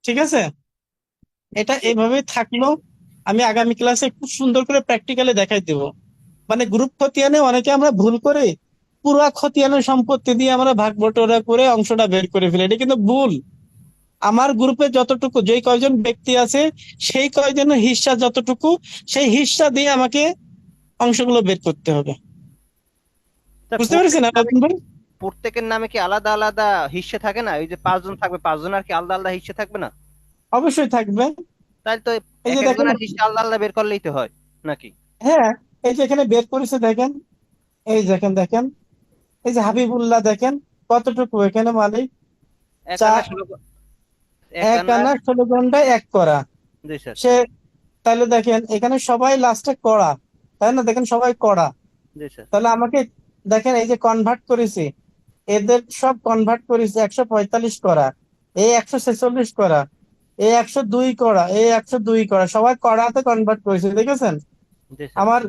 [SPEAKER 1] ঠিক আছে? এটা
[SPEAKER 5] জি।
[SPEAKER 1] এইভাবে থাকলো। আমি আগামী ক্লাসে খুব সুন্দর করে প্র্যাকটিক্যালি দেখাই দেবো। মানে গ্রুপ খতিয়ানে অনেকে আমরা ভুল করে পুরা খতিয়ানের সম্পত্তি দিয়ে আমরা ভাগ বটোয়ারা করে অংশটা বের করে ফেলি, এটা কিন্তু ভুল। আমার গ্রুপে যতটুকু যেই কয়জন ব্যক্তি আছে, সেই কয়জনের হিস্সা যতটুকু, সেই হিস্সা দিয়ে আমাকে অংশগুলো বের করতে হবে।
[SPEAKER 4] স্যার,
[SPEAKER 1] বুঝতে পেরেছেন আলাদিন ভাই?
[SPEAKER 4] প্রত্যেকের নামে কি আলাদা আলাদা হিস্সা থাকে না? এই যে 5 জন থাকবে, 5 জন আর কি আলাদা আলাদা হিস্সা থাকবে না?
[SPEAKER 1] অবশ্যই থাকবে।
[SPEAKER 4] তাহলে তো
[SPEAKER 1] এই
[SPEAKER 4] এক
[SPEAKER 1] যে দেখেন,
[SPEAKER 4] একজনের হিস্সা আলাদা আলাদা বের করলেই তো হয় নাকি?
[SPEAKER 1] হ্যাঁ, এই যে এখানে বের করেছে দেখেন, এই দেখেন দেখেন, এই যে হাবিবুল্লাহ দেখেন কতটুকু এখানে মালিক,
[SPEAKER 4] এক
[SPEAKER 1] চা
[SPEAKER 4] আনা 1 আনা।
[SPEAKER 1] 1 আনা 16 ঘন্টায় 1 করা
[SPEAKER 4] জি স্যার।
[SPEAKER 1] সে। তাহলে দেখেন এখানে সবাই লাস্টে কড়া, তাই না? দেখেন সবাই কড়া।
[SPEAKER 4] জি স্যার।
[SPEAKER 1] তাহলে আমাকে দেখেন, এই যে কনভার্ট করেছি, এদের সব কনভার্ট করেছি, 145 করা, এই 146 করা, এই 102 করা, এই 102 করা, সবাই কড়াতে কনভার্ট করেছে, দেখেছেন?
[SPEAKER 4] জি স্যার।
[SPEAKER 1] আমার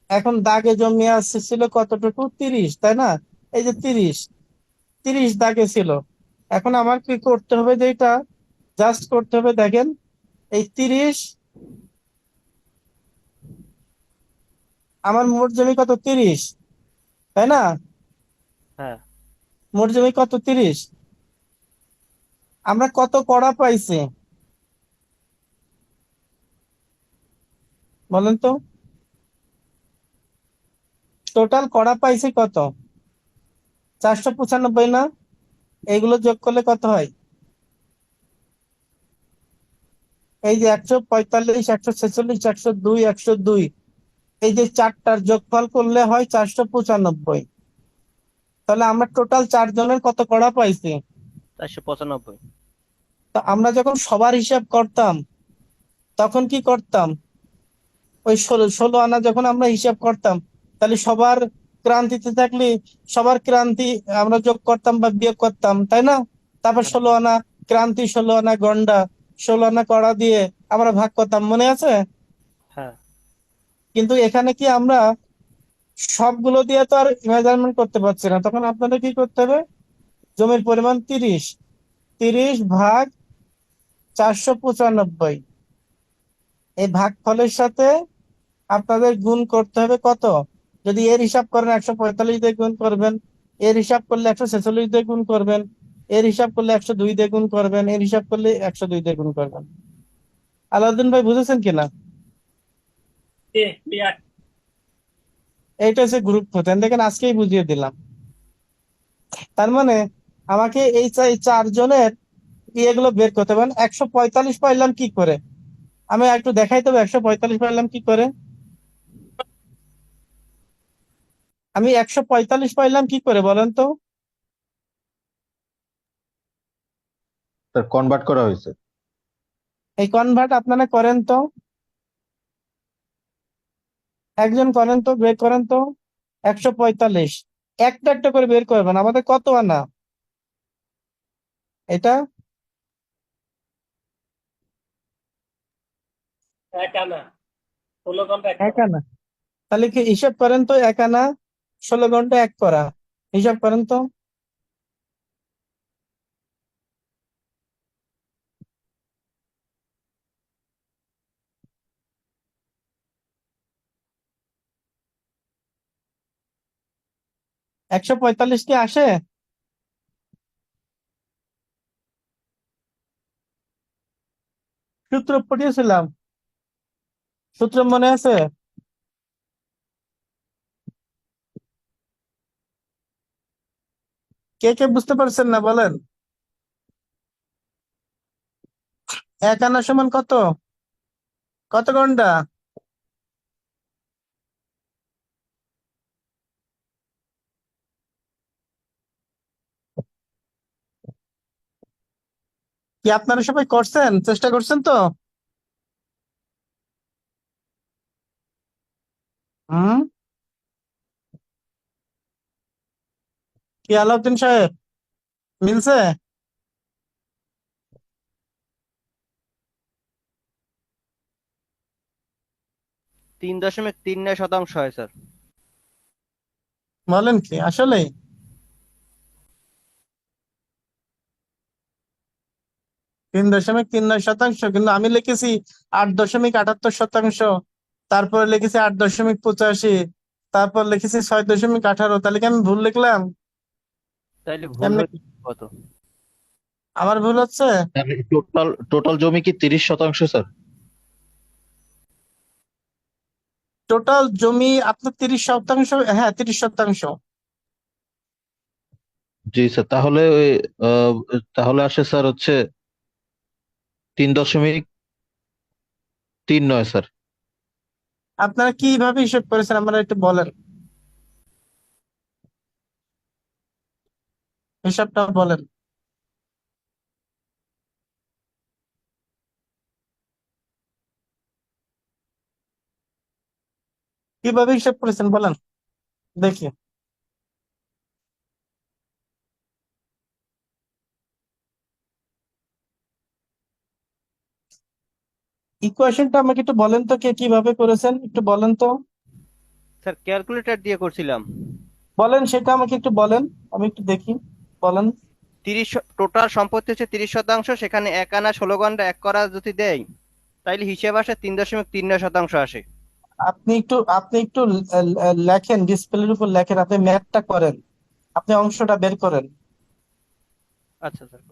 [SPEAKER 1] এখন দাগে জমিয়ে আসছে ছিল কতটুকু, 30, তাই না? এই যে 30, 30 দাগে ছিল। এখন আমার কি করতে হবে, যে এটা জাস্ট করতে হবে, দেখেন এই 30, আমার মোট জমি কত, 30, তাই না?
[SPEAKER 4] হ্যাঁ।
[SPEAKER 1] মোট জমি কত, 30। আমরা কত কড়া পাইছি বলেন তো? টোটাল কড়া পাইছি কত, 495 না? এইগুলো যোগ করলে কত হয়? এই যে 145, 146, 102, 102, এই যে চারটার যোগফল করলে হয় 495। তাহলে আমরা টোটাল 4 জনের কত কড়া পাইছি?
[SPEAKER 4] 495।
[SPEAKER 1] তো আমরা যখন সবার হিসাব করতাম তখন কি করতাম, ওই ষোলো ষোলো আনা যখন আমরা হিসাব করতাম, তাহলে সবার ক্রান্তিতে থাকলে সবার ক্রান্তি আমরা যোগ করতাম বা বিয়োগ করতাম, তাই না? তারপর
[SPEAKER 4] হ্যাঁ,
[SPEAKER 1] 16 আনা ক্রান্তি, 16 আনা গন্ডা, 16 আনা কড়া দিয়ে আমরা ভাগ করতাম, মনে আছে?
[SPEAKER 4] হ্যাঁ।
[SPEAKER 1] কিন্তু এখানে কি আমরা সবগুলো দিয়ে তো আর মেজারমেন্ট করতে পারছি না, তখন আপনাদের কি করতে হবে, জমির পরিমাণ 30, 30 ভাগ 495, এই ভাগফলের সাথে আপনাদের গুণ করতে হবে কত? যদি এর হিসাব করেন 145 দিয়ে গুণ করবেন, এর হিসাব করলে 146 দিয়ে গুণ করবেন, এর হিসাব করলে 102 দিয়ে গুণ করবেন, এর হিসাব করলে 102 দিয়ে গুণ করবেন। আলাউদ্দিন ভাই বুঝেছেন কিনা?
[SPEAKER 5] ক্লিয়ার।
[SPEAKER 1] এইটা হচ্ছে গ্রুপ প্রধান, দেখেন আজকেই বুঝিয়ে দিলাম। তার মানে আমাকে এই চারজনের ইয়েগুলো বের করতে পারেন। 145 পাইলাম কি করে, আমি একটু দেখাই তবে 145 পাইলাম কি করে। আমি 145 পাইলাম কি করে বলেন তো?
[SPEAKER 2] স্যার কনভার্ট করা হয়েছে।
[SPEAKER 1] এই কনভার্ট আপনারা করেন তো, একজন করেন তো, বের করেন তো। 145 একটা একটা করে বের করবেন, আমাদের কত আনা এটা?
[SPEAKER 5] 1 আনা 16 ঘন্টা 1
[SPEAKER 1] এক
[SPEAKER 5] করা।
[SPEAKER 1] আনা। তাহলে কি হিসাব করেন তো, 1 আনা 16 ঘন্টা 1 করা, হিসাব করেন তো। একশো পঁয়তাল্লিশ কি আসে? সূত্র পড়িয়েছিলাম, সূত্র মনে আছে? কে কে বুঝতে পারছেন না বলেন? 1 আনা সমান কত, কত ঘন্টা? কি আপনারা সবাই করছেন, চেষ্টা করছেন তো? হুম, কি আলাউদ্দিন সাহেব, মিলছে?
[SPEAKER 4] 3.39% হয় স্যার।
[SPEAKER 1] বলেন কি আসলে? 3.39%, কিন্তু আমি লিখেছি 8.78%, তারপরে লিখেছি 8.85, তারপর লিখেছি 6.18, তাহলে কি আমি ভুল লিখলাম?
[SPEAKER 4] তাইলে ভুল
[SPEAKER 1] কেমনে?
[SPEAKER 4] হয়েছে কত?
[SPEAKER 1] আমার ভুল হচ্ছে?
[SPEAKER 2] টোটাল টোটাল জমি কি 30%, স্যার?
[SPEAKER 1] টোটাল জমি আপনার 30%, হ্যাঁ 30%।
[SPEAKER 2] জি স্যার, তাহলে আহ, তাহলে আসে স্যার হচ্ছে 3.39, স্যার।
[SPEAKER 1] আপনারা কিভাবে হিসেব করেছেন আমরা একটু বলেন, হিসাবটা বলেন, কিভাবে হিসাব করেছেন বলেন দেখি। ইকুয়েশনটা আমাকে একটু বলেন তো, কে কিভাবে করেছেন একটু বলেন তো।
[SPEAKER 4] স্যার ক্যালকুলেটর দিয়ে করছিলাম।
[SPEAKER 1] বলেন সেটা আমাকে একটু বলেন, আমি একটু দেখি, বলেন।
[SPEAKER 4] 30, টোটাল সম্পত্তি হচ্ছে 30%, সেখানে 1 আনা 16 ঘন্টা 1 করা যদি দেয়, তাইলে হিসেব আসে 3.39% আসে।
[SPEAKER 1] আপনি একটু লেখেন, ডিসপ্লের উপর লেখেন, আপনি ম্যাথটা করেন, আপনি অংশটা বের করেন।
[SPEAKER 4] আচ্ছা স্যার।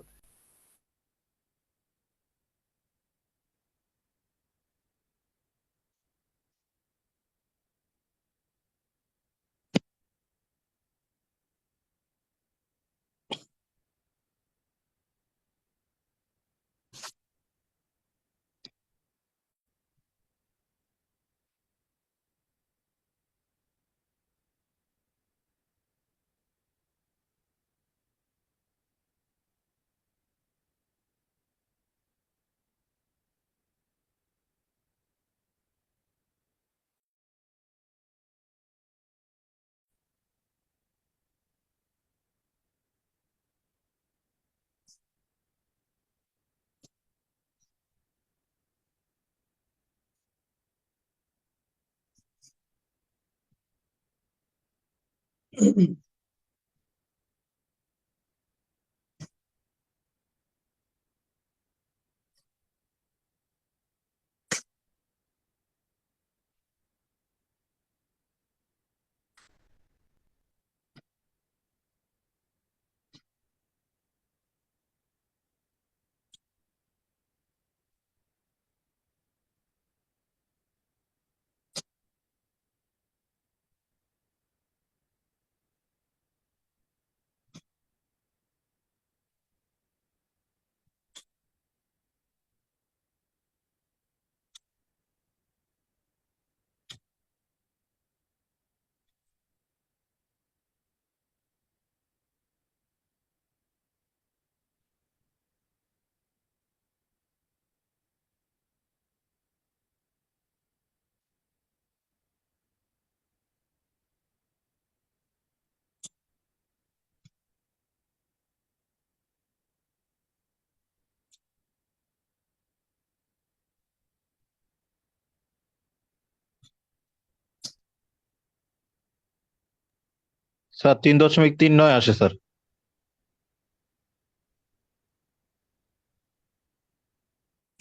[SPEAKER 2] স্যার 3.39 আসে স্যার।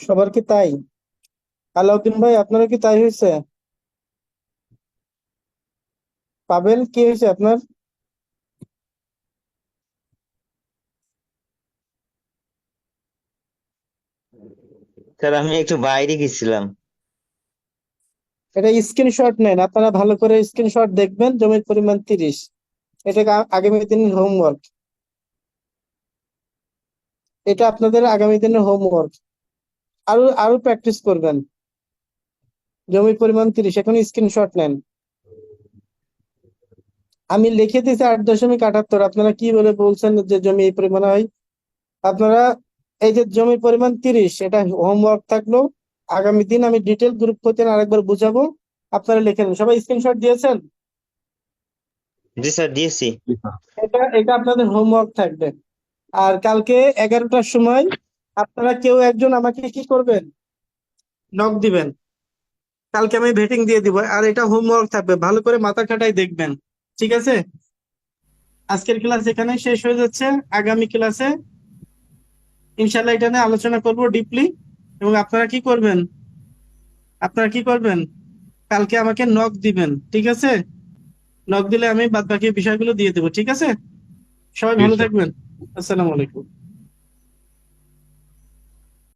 [SPEAKER 1] সবার কি তাই? আলাউদ্দিন ভাই, আপনারও কি তাই হয়েছে? পাবেল, কি হয়েছে আপনার?
[SPEAKER 6] স্যার আমি একটু বাইরে গেছিলাম।
[SPEAKER 1] এটা স্ক্রিনশট নেন, আপনারা ভালো করে স্ক্রিনশট দেখবেন। জমির পরিমাণ 30, এটা আগামী দিনের হোমওয়ার্ক। এটা আপনাদের আগামী দিনের হোমওয়ার্ক। আরো আরো প্র্যাকটিস করবেন। জমির পরিমাণ 30, এখন স্ক্রিনশট নেন। আমি লিখে দিয়েছি 8.78, আপনারা কি বলে বলছেন যে জমি এই পরিমাণ হয়? আপনারা এই যে জমির পরিমাণ 30, এটা হোমওয়ার্ক থাকলো। আগামী দিন আমি ডিটেল গ্রুপ হতে আরেকবার বুঝাবো, আপনারা লিখে নেন। সবাই স্ক্রিনশট দিয়েছেন?
[SPEAKER 6] জি স্যার দিয়েছি।
[SPEAKER 1] এটা এটা আপনাদের হোমওয়ার্ক থাকবে। আর কালকে 11টার সময় আপনারা কেউ একজন আমাকে কি করবেন, নক দিবেন। কালকে আমি ভেটিং দিয়ে দিব, আর এটা হোমওয়ার্ক থাকবে, ভালো করে মাথা খাটাই দেখবেন। ঠিক আছে? আজকের ক্লাস এখানে শেষ হয়ে যাচ্ছে। আগামী ক্লাসে ইনশাল্লাহ এটা নিয়ে আলোচনা করব ডিপলি। এবং আপনারা কি করবেন, কালকে আমাকে নক দিবেন। ঠিক আছে? নক দিলে আমি বাদ বাকি বিষয়গুলো দিয়ে দেবো। ঠিক আছে? সবাই
[SPEAKER 2] জি
[SPEAKER 1] ভালো
[SPEAKER 2] স্যার।
[SPEAKER 1] থাকবেন। আসসালামু আলাইকুম।